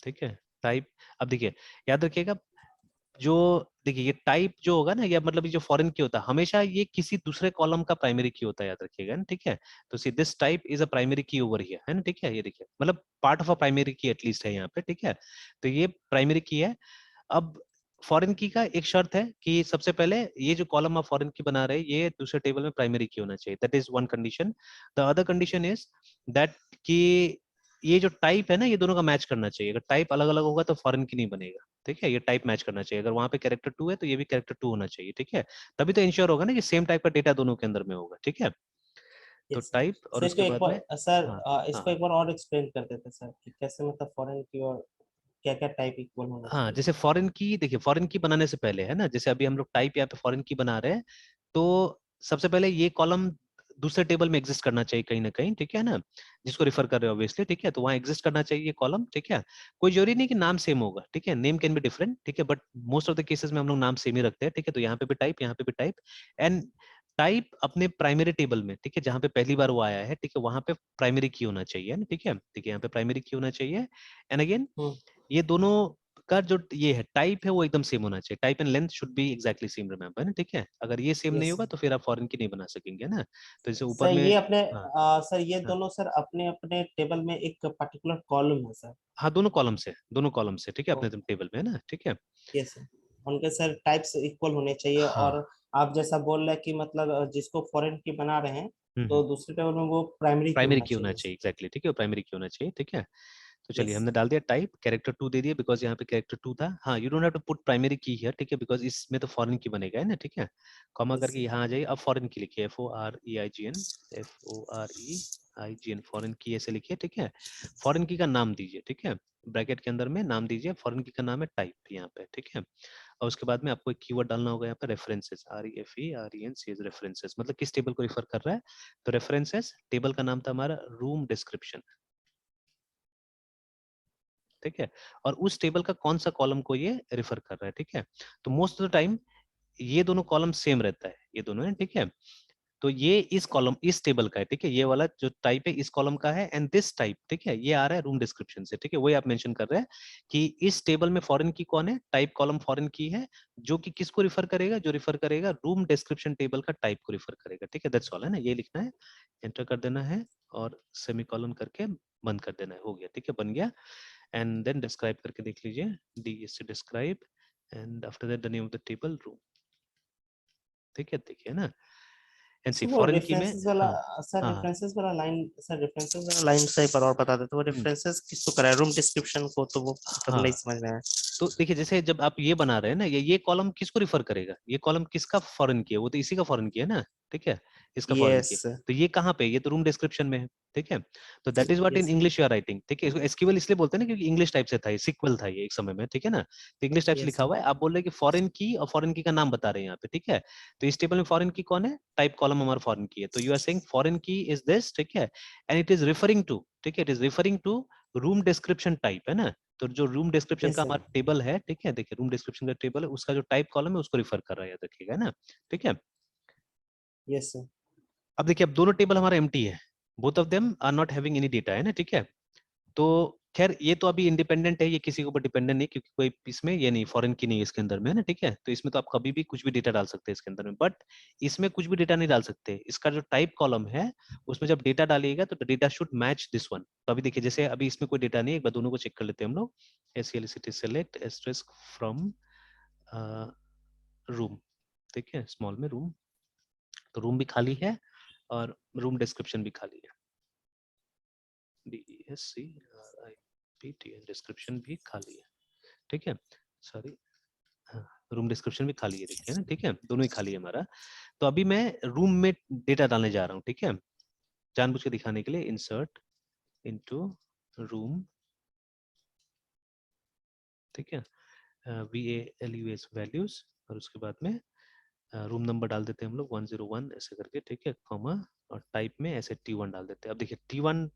ठीक है, टाइप। अब देखिए याद रखिएगा, जो देखिए ये टाइप जो होगा ना, या मतलब ये जो फॉरेन की होता है हमेशा ये किसी दूसरे कॉलम का प्राइमरी की होता है, याद रखिएगा ना, ठीक है। तो see this type is a primary की ओवर हियर, है ना, ठीक है। ये देखिए मतलब पार्ट ऑफ अ प्राइमरी की एटलीस्ट है यहाँ पे, ठीक है। तो ये प्राइमरी की है। अब फॉरेन की का एक शर्त है कि सबसे पहले ये जो कॉलम आप फॉरेन की बना रहे हैं ये दूसरे टेबल में प्राइमरी की होना चाहिए, that is one condition. The other condition is that कि ये जो टाइप है ना ये दोनों का मैच करना चाहिए। अगर टाइप अलग अलग होगा तो फॉरेन की नहीं बनेगा, ठीक है। ये टाइप मैच करना चाहिए, अगर वहां पे कैरेक्टर 2 है तो ये भी कैरेक्टर 2 होना चाहिए, ठीक है। तभी तो इंश्योर होगा ना कि सेम टाइप का डेटा दोनों के अंदर में होगा, ठीक है। तो यस सर। टाइप और सर इसको उसके एक बाद में, बार सर, हाँ इसको हाँ एक बार और एक्सप्लेन कर देते सर कि कैसे मतलब फॉरेन की और क्या क्या टाइप इक्वल होना हाँ, चाहिए। जैसे फॉरेन की देखिए, फॉरेन की बनाने से पहले, है ना, जैसे अभी हम लोग टाइप यहाँ पे फॉरेन की बना रहे हैं, तो सबसे पहले ये कॉलम दूसरे टेबल में एग्जिस्ट करना चाहिए कहीं ना कहीं, ठीक है ना, जिसको रिफर कर रहे हो ऑब्वियसली, ठीक है। तो वहाँ एग्जिस्ट करना चाहिए ये कॉलम, ठीक है। कोई जरूरी नहीं कि नाम सेम होगा, ठीक है, नेम कैन बी डिफरेंट, ठीक है, but most of the cases में हम लोग नाम सेम ही रखते हैं, ठीक है। तो यहाँ पे भी टाइप, यहाँ पे भी टाइप। एंड टाइप अपने प्राइमरी टेबल में, ठीक है, जहाँ पे पहली बार वो आया है, ठीक है, वहां पे प्राइमरी की होना चाहिए ना, ठीक है। ठीक है, यहाँ पे प्राइमरी की होना चाहिए। एंड अगेन हम्म। ये दोनों का जो ये है टाइप है वो एकदम सेम होना चाहिए, type and length should be exactly same, remember, है ना, ठीक है। अगर ये सेम नहीं यस होगा सर। तो फिर आप फॉरेन की नहीं बना सकेंगे ना। तो जैसे ऊपर सर में, ये अपने हाँ सर ये हाँ दोनों सर अपने अपने टेबल में एक पर्टिकुलर कॉलम है सर। हाँ, दोनों कॉलम से, दोनों कॉलम से, ठीक है, ओ अपने टेबल में, है ना, ठीक है। Yes sir. उनके सर टाइप्स इक्वल होने चाहिए, हाँ, और आप जैसा बोल रहे हैं कि मतलब जिसको फॉरेन की बना रहे हैं हम्म, तो दूसरे टेबल में वो प्राइमरी की प्राइमरी होना की होना चाहिए चाहिए, सर। एग्जैक्टली, ठीक है, प्राइमरी की होना चाहिए, ठीक है। तो चलिए यस। हमने डाल दिया टाइप, कैरेक्टर 2 दे दिया बिकॉज यहाँ पे कैरेक्टर 2 था। हाँ, you don't have to put primary key here, ठीक है, बिकॉज इसमें तो फॉरेन की बनेगा, है ना, ठीक है। कॉमा यस करके सर। यहाँ आ जाइए, अब फॉरेन की लिखिए, FOREIGN, FOREIGN, फॉरेन की ऐसे लिखिए, ठीक है। फॉरेन की का नाम दीजिए, ठीक है, ब्रैकेट के अंदर में नाम दीजिए, फॉरेन की का नाम है टाइप यहाँ पे, ठीक है। और उसके बाद में आपको एक कीवर्ड डालना होगा यहाँ पे, रेफरेंसेस, REFERENCES, रेफरेंसेस, मतलब किस टेबल को रिफर कर रहा है। तो रेफरेंसेस टेबल का नाम था हमारा रूम डिस्क्रिप्शन, ठीक है। और उस टेबल का कौन सा कॉलम को ये रिफर कर रहा है, ठीक है। तो मोस्ट ऑफ द टाइम ये दोनों कॉलम सेम रहता है, ये दोनों है, ठीक है। तो ये इस कॉलम, इस टेबल का है, ठीक है, ये वाला जो टाइप है इस कॉलम का है, एंड दिस टाइप, ठीक है, ये आ रहा है रूम डिस्क्रिप्शन से, ठीक है। वही आप मेंशन कर रहे हैं कि इस टेबल में फॉरेन की कौन है, टाइप कॉलम फॉरेन की है, जो कि किसको रिफर करेगा, जो रिफर करेगा रूम डिस्क्रिप्शन टेबल का टाइप को रिफर करेगा, ठीक है। दैट्स ऑल, है ना, ये लिखना है, एंटर कर देना है और सेमीकोलन करके बंद कर देना है, हो गया, ठीक है, बन गया। एंड देन डिस्क्राइब करके देख लीजिए, DSC describe, and after that the name of the table room, ठीक है, देखिए ना। एंड सी सर वो फॉरेन की में, रेफरेंसेस वाला, हाँ सर हाँ हाँ, रेफरेंसेस वाला लाइन, सर रेफरेंसेस वाला लाइन से एक बार और बता देते, वो हम्म, रेफरेंसेस किसको करा है, रूम डिस्क्रिप्शन को, तो वो मतलब नहीं हाँ। समझ में आया। तो देखिए जैसे जब आप ये बना रहे हैं ना, ये कॉलम किसको रिफर करेगा, ये कॉलम किसका फॉरेन की है, वो तो इसी का फॉरेन की है ना, ठीक है, इसका फॉरेन की है। यस। तो ये कहाँ पे है? ये तो रूम डिस्क्रिप्शन में है, ठीक है। तो that is what in yes. English you are writing, ठीक है। इसको एसक्यूएल इसलिए बोलते हैं ना क्योंकि इंग्लिश टाइप से था, ये सीक्वल था ये एक समय में, ठीक है ना। तो इंग्लिश टाइप से यस लिखा हुआ है, आप बोल रहे हैं कि फॉरेन की, और फॉरेन की का नाम बता रहे हैं यहाँ पे, ठीक है। तो इस टेबल में फॉरेन की कौन है, टाइप कॉलम हमारा फॉरेन की है, तो you are saying foreign key is this, ठीक है। And it is referring to, ठीक है, it is referring to room description type, है ना। तो जो रूम डिस्क्रिप्शन का यस सर। हमारा टेबल है, ठीक है, देखिए रूम डिस्क्रिप्शन का टेबल है, उसका जो टाइप कॉलम है उसको रिफर कर रहा है, याद रखिएगा, है ना, ठीक है। Yes sir. अब देखिए अब दोनों टेबल हमारा एम्प्टी है, both of them are not having any data, है ना, ठीक है। तो खैर ये तो अभी इंडिपेंडेंट है, ये किसी के ऊपर डिपेंडेंट नहीं, क्योंकि कोई इसमें ये नहीं, फॉरेन की नहीं है इसके अंदर में, है ना, ठीक है। तो इसमें तो आप कभी भी कुछ भी डेटा डाल सकते हैं इसके अंदर में, बट इसमें कुछ भी डेटा नहीं डाल सकते। इसका जो टाइप कॉलम है उसमें जब डेटा डालिएगा तो data should match this one. तो अभी देखिए जैसे अभी इसमें कोई डेटा नहीं है, एक बार दोनों को चेक कर लेते हैं हम लोग। SCLCT select asterisk from room, ठीक है, स्मॉल में रूम, तो रूम भी खाली है और रूम डिस्क्रिप्शन भी खाली है, DESCRIPT डिस्क्रिप्शन भी खाली है। ठीक है, सॉरी, रूम डिस्क्रिप्शन भी खाली है, देखिए ना, ठीक है, दोनों ही खाली है हमारा। तो अभी मैं रूम में डेटा डालने जा रहा हूँ, ठीक है, जानबूझ के दिखाने के लिए, इंसर्ट इनटू रूम, ठीक है, VALUS वैल्यूज, और उसके बाद में रूम नंबर डाल देते हैं हम लोग 101 ऐसे करके, ठीक है, कॉमा, और टाइप में ऐसे T1 डाल देते हैं। अब देखिए T1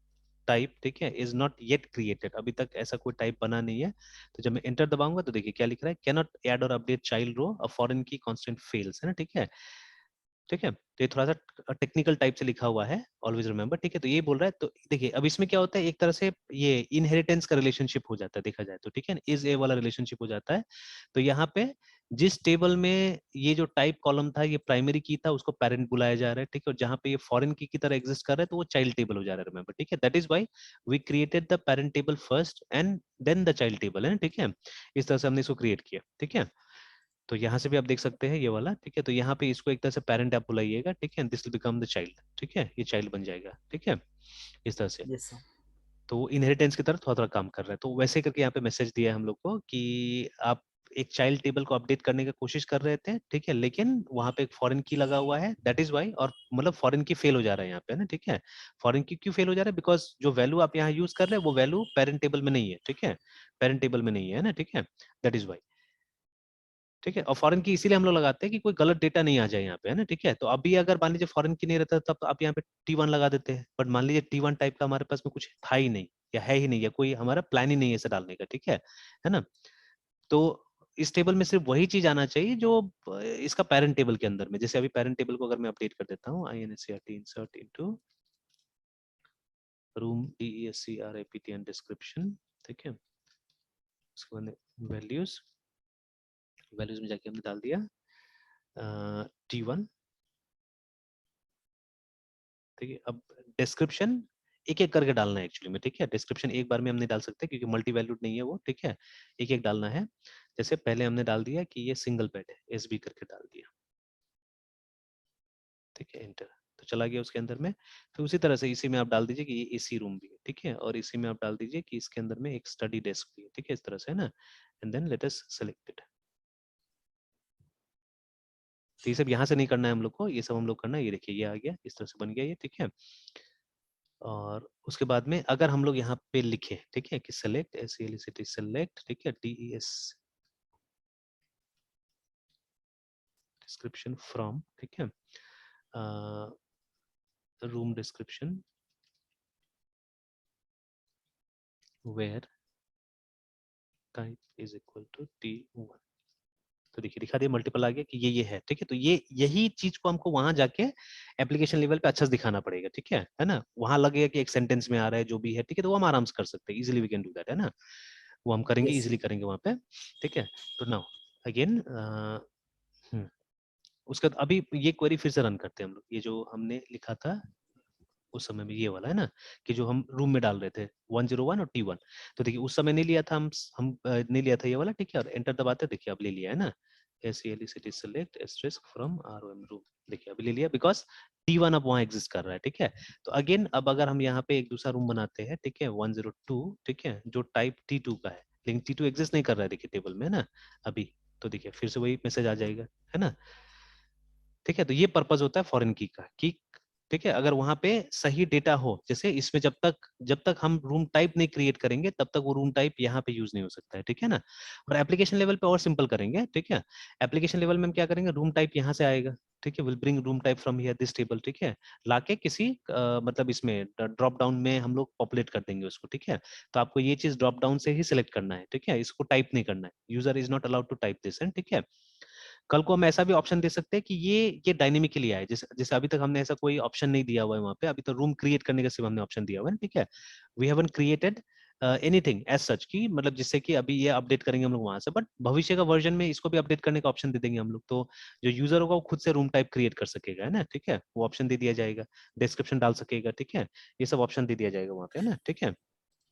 टाइप, ठीक है, इज नॉट येट क्रिएटेड, अभी तक ऐसा कोई टाइप बना नहीं है। तो जब मैं एंटर दबाऊंगा तो देखिए क्या लिख रहा है, cannot add or update child row, a foreign key constant fails, है ना, ठीक है, ठीक है। तो ये थोड़ा सा टेक्निकल टाइप से लिखा हुआ है, ऑलवेज रिमेंबर, ठीक है। तो ये बोल रहा है, तो देखिए अब इसमें क्या होता है, एक तरह से ये इनहेरिटेंस का रिलेशनशिप हो जाता है देखा जाए तो, ठीक है, इज ए वाला रिलेशनशिप हो जाता है। तो यहाँ पे जिस टेबल में ये जो टाइप कॉलम था ये प्राइमरी की था, उसको पेरेंट बुलाया जा रहा है, ठीक है, और जहाँ पे ये फॉरेन की तरह एग्जिस्ट कर रहा है तो वो चाइल्ड टेबल हो जा रहा है, रिमेंबर, ठीक है। That is why we created the parent table first and then the child table, है, ठीक है, इस तरह से हमने इसको क्रिएट किया, ठीक है। तो यहाँ से भी आप देख सकते हैं ये वाला, ठीक है। तो यहाँ पे इसको एक तरह से पेरेंट आप बुलाइएगा, ठीक है, this will become the child, ठीक है, ये चाइल्ड बन जाएगा, ठीक है, इस तरह से। Yes sir. तो वो इनहेरिटेंस की तरफ थोड़ा थोड़ा काम कर रहा है। तो वैसे करके यहाँ पे मैसेज दिया है हम लोग को कि आप एक चाइल्ड टेबल को अपडेट करने की कोशिश कर रहे थे, ठीक है, लेकिन वहां पे एक फॉरेन की लगा हुआ है, दैट इज वाई, और मतलब फॉरेन की फेल हो जा रहा है यहाँ पे, है ना, ठीक है। फॉरेन की क्यों फेल हो जा रहा है, बिकॉज जो वैल्यू आप यहाँ यूज कर रहे हैं वो वैल्यू पेरेंट टेबल में नहीं है, ठीक है, पेरेंट टेबल में नहीं है ना, ठीक है, दैट इज वाई, ठीक है। और फॉरेन की इसीलिए हम लोग लगाते हैं कि कोई गलत डेटा नहीं आ जाए यहाँ पे, है ना, ठीक है। तो अभी अगर मान लीजिए फॉरेन की नहीं रहता तब तो आप यहाँ पे T1 लगा देते हैं, बट मान लीजिए T1 टाइप का हमारे पास में कुछ था ही नहीं, या है ही नहीं, या कोई हमारा प्लान ही नहीं है इसे डालने का, ठीक है ना। तो इस टेबल में सिर्फ वही चीज आना चाहिए जो इसका पेरेंट टेबल के अंदर में, जैसे अभी पेरेंट टेबल को अगर मैं अपडेट कर देता हूँ, INSERT insert into room DESCRAPT and description, ठीक है, उसके बाद वैल्यूज, वैल्यूज में जाके हमने डाल दिया T1, ठीक है। अब डिस्क्रिप्शन एक एक करके डालना है एक्चुअली में, ठीक है, डिस्क्रिप्शन एक बार में हम नहीं डाल सकते क्योंकि मल्टी वैल्यूड नहीं है वो, ठीक है, एक एक डालना है। जैसे पहले हमने डाल दिया कि ये सिंगल बेड है, SB करके डाल दिया, ठीक है, एंटर, तो चला गया उसके अंदर में। फिर उसी तरह से इसी में आप डाल दीजिए कि ये AC रूम भी है, ठीक है, और इसी में आप डाल दीजिए कि इसके अंदर में एक स्टडी डेस्क भी है, ठीक है, इस तरह से, है ना, and then let us select it. तो ये सब यहाँ से नहीं करना है हम लोग को, ये सब हम लोग करना है, ये देखिए ये आ गया, इस तरह से बन गया ये, ठीक है। और उसके बाद में अगर हम लोग यहाँ पे लिखे, ठीक है, कि सेलेक्ट SELECT सेलेक्ट, ठीक है, DES डिस्क्रिप्शन फ्रॉम, ठीक है, room description where type is equal to T1, तो देखिए दिखा दिया, मल्टीपल आ गया कि ये है, ठीक है। तो ये यही चीज को हमको वहां जाके एप्लीकेशन लेवल पे अच्छे से दिखाना पड़ेगा, ठीक है ना, वहां लगेगा कि एक सेंटेंस में आ रहा है जो भी है, ठीक है, तो वो हम आराम से कर सकते हैं, easily we can do that, है ना, वो हम करेंगे, यस इजिली सर। करेंगे वहां पे, ठीक है। तो नाउ अगेन उसका अभी ये क्वेरी फिर से रन करते हैं हम लोग, ये जो हमने लिखा था उस समय में ये वाला, है ना, कि जो हम रूम में डाल रहे थे 101 और T1, तो देखिए उस समय नहीं लिया था हम नहीं लिया था ये वाला, ठीक है, और एंटर दबाते देखिए अब ले लिया, है ना, SELECT select asterisk from ROM room, देखिए अभी ले लिया बिकॉज T1 अब वहाँ एग्जिस्ट कर रहा है, ठीक है। तो अगेन अब अगर हम यहाँ पे एक दूसरा रूम बनाते हैं, ठीक है, 102, ठीक है, जो टाइप T2 का है, लेकिन T2 एग्जिस्ट नहीं कर रहा है देखिए टेबल में, है ना, अभी, तो देखिए फिर से वही मैसेज आ जाएगा, है ना, ठीक है। तो ये पर्पज होता है फॉरेन की का कि, ठीक है, अगर वहां पे सही डेटा हो, जैसे इसमें जब तक हम रूम टाइप नहीं क्रिएट करेंगे तब तक वो रूम टाइप यहाँ पे यूज नहीं हो सकता है, ठीक है ना। और एप्लीकेशन लेवल पे और सिंपल करेंगे, ठीक है, एप्लीकेशन लेवल में हम क्या करेंगे, रूम टाइप यहाँ से आएगा, ठीक है, will bring room type from here this table, ठीक है, लाके किसी मतलब इसमें ड्रॉप डाउन में हम लोग पॉपुलेट कर देंगे उसको, ठीक है। तो आपको ये चीज ड्रॉप डाउन से ही सिलेक्ट करना है, ठीक है, इसको टाइप नहीं करना है, user is not allowed to type this, and ठीक है। कल को हम ऐसा भी ऑप्शन दे सकते हैं कि ये डायनेमिकली आए, जैसे जैसे अभी तक हमने ऐसा कोई ऑप्शन नहीं दिया हुआ है वहाँ पे, अभी तो रूम क्रिएट करने का सिर्फ हमने ऑप्शन दिया हुआ है, ठीक है, we haven't created anything as such key, मतलब जिससे कि अभी ये अपडेट करेंगे हम लोग वहां से, बट भविष्य का वर्जन में इसको भी अपडेट करने का ऑप्शन दे देंगे हम लोग, तो जो यूजर होगा वो खुद से रूम टाइप क्रिएट कर सकेगा, है ना, ठीक है, वो ऑप्शन दे दिया जाएगा, डिस्क्रिप्शन डाल सकेगा, ठीक है, ये सब ऑप्शन दे दिया जाएगा वहाँ पे, है ना, ठीक है।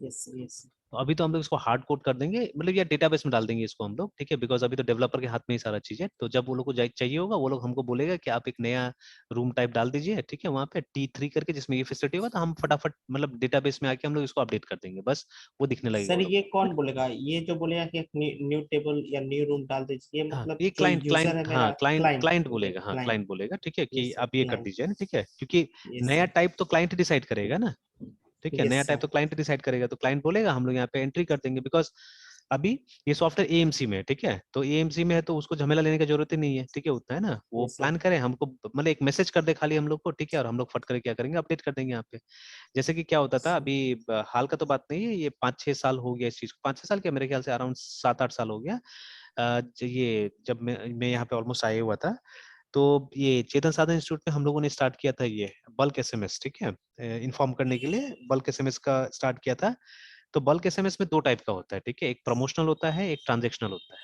Yes yes. तो अभी तो हम लोग इसको हार्ड कोड कर देंगे, मतलब या डेटाबेस में डाल देंगे इसको हम लोग, ठीक है, बिकॉज अभी तो डेवलपर के हाथ में ही सारा चीज है। तो जब वो लोग को चाहिए होगा, वो लोग हमको बोलेगा कि आप एक नया रूम टाइप डाल दीजिए, ठीक है, वहाँ पे T3 करके, जिसमें ये फैसिलिटी होगा, तो हम फटाफट मतलब डेटाबेस में आके हम लोग इसको अपडेट कर देंगे, बस वो दिखने लगेगा सर वो लोग ये को। कौन बोलेगा, ये जो बोलेगा कि न्यू टेबल या न्यू रूम डाल दीजिए, हाँ, मतलब ये जो क्लाइंट यूजर क्लाइंट है हाँ, मेरा क्लाइंट क्लाइंट क्लाइंट बोलेगा, बोलेगा, हाँ, क्लाइंट। क्लाइंट बोलेगा, ठीक है, कि यस सर, आप ये कर क्लाइंट। दीजिए ना, ठीक है, क्योंकि यस नया सर। टाइप तो क्लाइंट डिसाइड करेगा ना, ठीक है, नया यस टाइप सर। तो क्लाइंट डिसाइड करेगा, तो क्लाइंट बोलेगा, हम लोग यहाँ पे एंट्री कर देंगे, बिकॉज अभी ये सॉफ्टवेयर एएमसी में है, ठीक है, तो एएमसी में है तो उसको झमेला लेने की जरूरत ही नहीं है, ठीक है, उतना है ना, वो यस सर। प्लान करें हमको, मतलब एक मैसेज कर दे खाली हम लोग को, ठीक है, और हम लोग फट कर क्या करेंगे, अपडेट कर देंगे यहाँ पे। जैसे कि क्या होता था अभी, हाल का तो बात नहीं है, ये 5-6 साल हो गया इस चीज को, 5-6 साल क्या, मेरे ख्याल से अराउंड 7-8 साल हो गया। ये जब मैं यहाँ पे ऑलमोस्ट आया हुआ था, तो ये चेतन साधन इंस्टीट्यूट में हम लोगों ने स्टार्ट किया था ये बल्क एसएमएस, ठीक है, इन्फॉर्म करने के लिए बल्क एसएमएस का स्टार्ट किया था। तो बल्क एसएमएस में दो टाइप का होता है, ठीक है, एक प्रमोशनल होता है, एक ट्रांजेक्शनल होता है,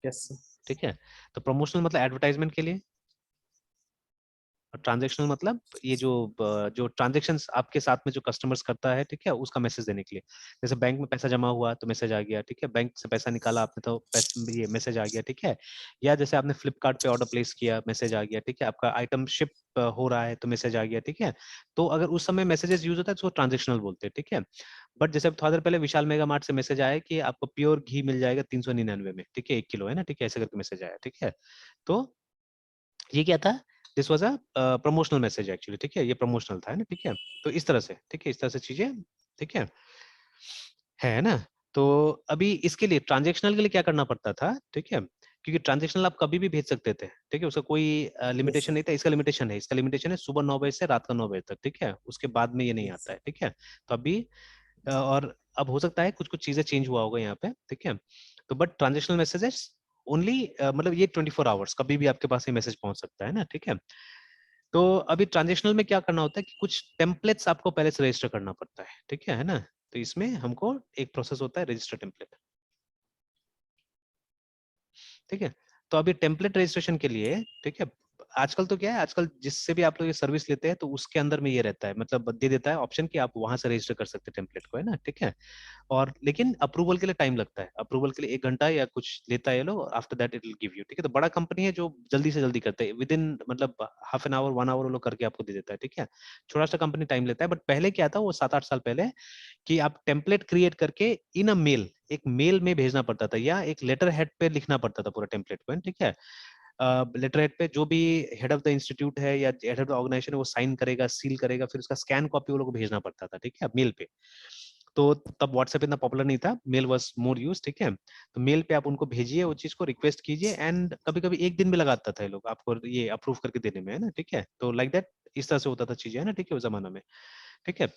यस सर। ठीक है। तो प्रमोशनल मतलब एडवर्टाइजमेंट के लिए, और ट्रांजेक्शनल मतलब ये जो ट्रांजेक्शन आपके साथ में जो कस्टमर्स करता है, ठीक है, उसका मैसेज देने के लिए। जैसे बैंक में पैसा जमा हुआ तो मैसेज आ गया, ठीक है, बैंक से पैसा निकाला आपने तो ये मैसेज आ गया, ठीक है। या जैसे आपने फ्लिपकार्ट पे ऑर्डर प्लेस किया, मैसेज आ गया, ठीक है, आपका आइटम शिप हो रहा है तो मैसेज आ गया, ठीक है। तो अगर उस समय मैसेजेस यूज होता है तो उसको ट्रांजेक्शनल बोलते हैं, ठीक है। बट जैसे थोड़ा देर पहले विशाल मेगा मार्ट से मैसेज आया कि आपको प्योर घी मिल जाएगा 399 में, ठीक है, 1 किलो है ना, ठीक है, ऐसे करके मैसेज आया, ठीक है। तो ये क्या था, this was a promotional message actually, ठीक है, ये प्रमोशनल था, है ना, ठीक है। तो इस तरह से, ठीक है, इस तरह से चीजें, ठीक है ना। तो अभी इसके लिए ट्रांजेक्शनल के लिए क्या करना पड़ता था, ठीक है, क्योंकि ट्रांजेक्शनल आप कभी भी भेज सकते थे, ठीक है, उसका कोई यस लिमिटेशन सर। नहीं था, इसका लिमिटेशन है, इसका लिमिटेशन है सुबह 9 बजे से रात का 9 बजे तक, ठीक है, उसके बाद में ये नहीं यस आता है, ठीक है। तो अभी और अब हो सकता है कुछ कुछ चीजें चेंज हुआ होगा यहाँ पे, ठीक है। तो बट ट्रांजेक्शनल मैसेजेस ओनली, मतलब ये 24 आवर्स कभी भी आपके पास ये मैसेज पहुंच सकता है ना, ठीक है। तो अभी ट्रांजेक्शनल में क्या करना होता है कि कुछ टेम्पलेट्स आपको पहले से रजिस्टर करना पड़ता है, ठीक है ना। तो इसमें हमको एक प्रोसेस होता है रजिस्टर टेम्पलेट, ठीक है। तो अभी टेम्पलेट रजिस्ट्रेशन के लिए, ठीक है, आजकल तो क्या है, आजकल जिससे भी आप लोग ये सर्विस लेते हैं तो उसके अंदर में ये रहता है, मतलब दे देता है ऑप्शन कि आप वहां से रजिस्टर कर सकते हैं टेम्पलेट को, है ना, ठीक है। और लेकिन अप्रूवल के लिए टाइम लगता है, अप्रूवल के लिए 1 घंटा या कुछ लेता है ये लोग, after that it will give you, ठीक है। तो बड़ा कंपनी है जो जल्दी से जल्दी करते हैं, विद इन मतलब हाफ एन आवर 1 आवर वो लोग करके आपको दे देता है, ठीक है। छोटा सा कंपनी टाइम लेता है, बट पहले क्या था वो 7-8 साल पहले, कि आप टेम्पलेट क्रिएट करके इन अ मेल, एक मेल में भेजना पड़ता था, या एक लेटर हेड पे लिखना पड़ता था पूरा टेम्पलेट को, ठीक है। लेटर हेड पे जो भी हेड ऑफ द इंस्टीट्यूट है या हेड ऑफ द ऑर्गेनाइजेशन है वो साइन करेगा, सील करेगा, फिर उसका स्कैन कॉपी वो लोग को भेजना पड़ता था, ठीक है, मेल पे। तो तब व्हाट्सएप इतना पॉपुलर नहीं था, मेल वाज मोर यूज, ठीक है। तो मेल पे आप उनको भेजिए, वो चीज को रिक्वेस्ट कीजिए, एंड कभी कभी एक दिन भी लगाता था ये लोग आपको ये अप्रूव करके देने में, है ना, ठीक है। तो लाइक दैट, इस तरह से होता था चीजें, है ना, ठीक है, उस जमाना में, ठीक है।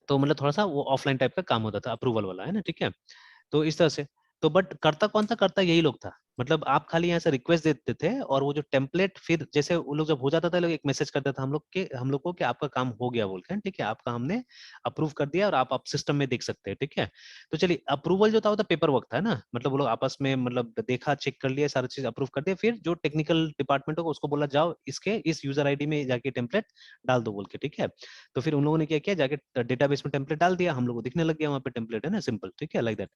तो मतलब थोड़ा सा वो ऑफलाइन टाइप का काम होता था अप्रूवल वाला, है ना, ठीक है। तो इस तरह से, तो बट करता कौन था, करता यही लोग था, मतलब आप खाली यहाँ से रिक्वेस्ट देते थे, और वो जो टेम्पलेट फिर जैसे वो लोग जब हो जाता था, लोग एक मैसेज करता था हम लोग को कि आपका काम हो गया बोल के, ठीक है, आपका हमने अप्रूव कर दिया और आप सिस्टम में देख सकते हैं, ठीक है। तो चलिए, अप्रूवल जो था वो तो पेपर वर्क था ना, मतलब वो लोग आपस में मतलब देखा, चेक कर लिया, सारा चीज अप्रूव कर दिया, फिर जो टेक्निकल डिपार्टमेंट होगा उसको बोला जाओ इसके इस यूजर आईडी में जाके टेम्पलेट डाल दो बोल के, ठीक है। तो फिर उन लोगों ने क्या किया, जाके डेटाबेस में टेम्पलेट डाल दिया, हम लोग को दिखने लग गया वहाँ पे टेम्पलेट, है ना, सिंपल, ठीक है, लाइक दैट।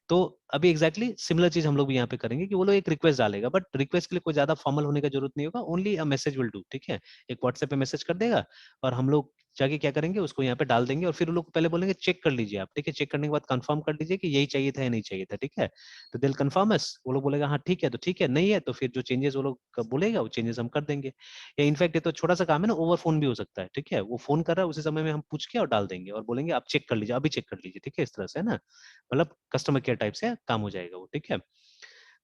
तो अभी एग्जैक्टली सिमिलर चीज हम लोग भी यहाँ पे करेंगे कि वो लोग एक रिक्वेस्ट डालेगा, बट रिक्वेस्ट के लिए कोई ज्यादा फॉर्मल होने का जरूरत नहीं होगा, only a message will do, ठीक है। एक व्हाट्सएप पे मैसेज कर देगा, और हम लोग जाके क्या करेंगे, उसको यहाँ पे डाल देंगे, और फिर वो लोग पहले बोलेंगे चेक कर लीजिए आप, ठीक है, चेक करने के बाद कंफर्म कर लीजिए कि यही चाहिए था या नहीं चाहिए था, ठीक है। तो दिल कंफर्म अस, वो लोग बोलेगा हाँ ठीक है, तो ठीक है, नहीं है तो फिर जो चेंजेस वो लोग बोलेगा वो चेंजेस हम कर देंगे। या इनफैक्ट ये तो छोटा सा काम है ना, ओवर फोन भी हो सकता है, ठीक है, वो फोन कर रहा है उसी समय में हम पूछ के और डाल देंगे, और बोलेंगे आप चेक कर लीजिए, अभी चेक कर लीजिए, ठीक है, इस तरह से, है ना, मतलब कस्टमर केयर टाइप से काम हो जाएगा वो, ठीक है।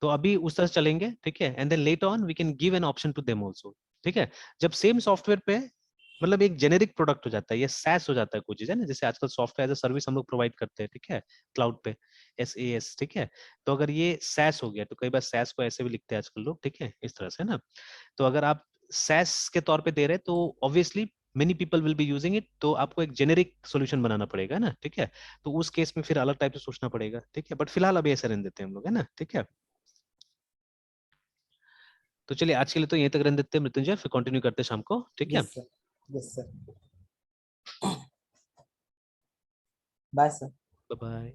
तो अभी उस तरह से चलेंगे, ठीक है, and then later on we can give an option to them also, ठीक है। जब सेम सॉफ्टवेयर पे मतलब एक जेनेरिक प्रोडक्ट हो जाता है, ये सैस हो जाता है कुछ चीज, है ना, जैसे आजकल सॉफ्टवेयर एज अ सर्विस हम लोग प्रोवाइड करते हैं, ठीक है, क्लाउड पे, SaaS, ठीक है। तो अगर ये सैस हो गया, तो कई बार सैस को ऐसे भी लिखते हैं आजकल लोग, ठीक है, इस तरह से, है ना। तो अगर आप सैस के तौर पे दे रहे हैं तो obviously many people will be using it, तो आपको एक जेनेरिक सॉल्यूशन बनाना पड़ेगा ना, ठीक है। तो उस केस में फिर अलग टाइप से सोचना पड़ेगा, ठीक है, बट फिलहाल अभी ऐसे रहने देते हैं हम लोग, है ना, ठीक है। तो चलिए आज के लिए तो यहीं तक रहने देते हैं मृत्युंजय, फिर कंटिन्यू करते हैं शाम को, ठीक है। Yes sir. Yes sir. Bye sir. Bye bye.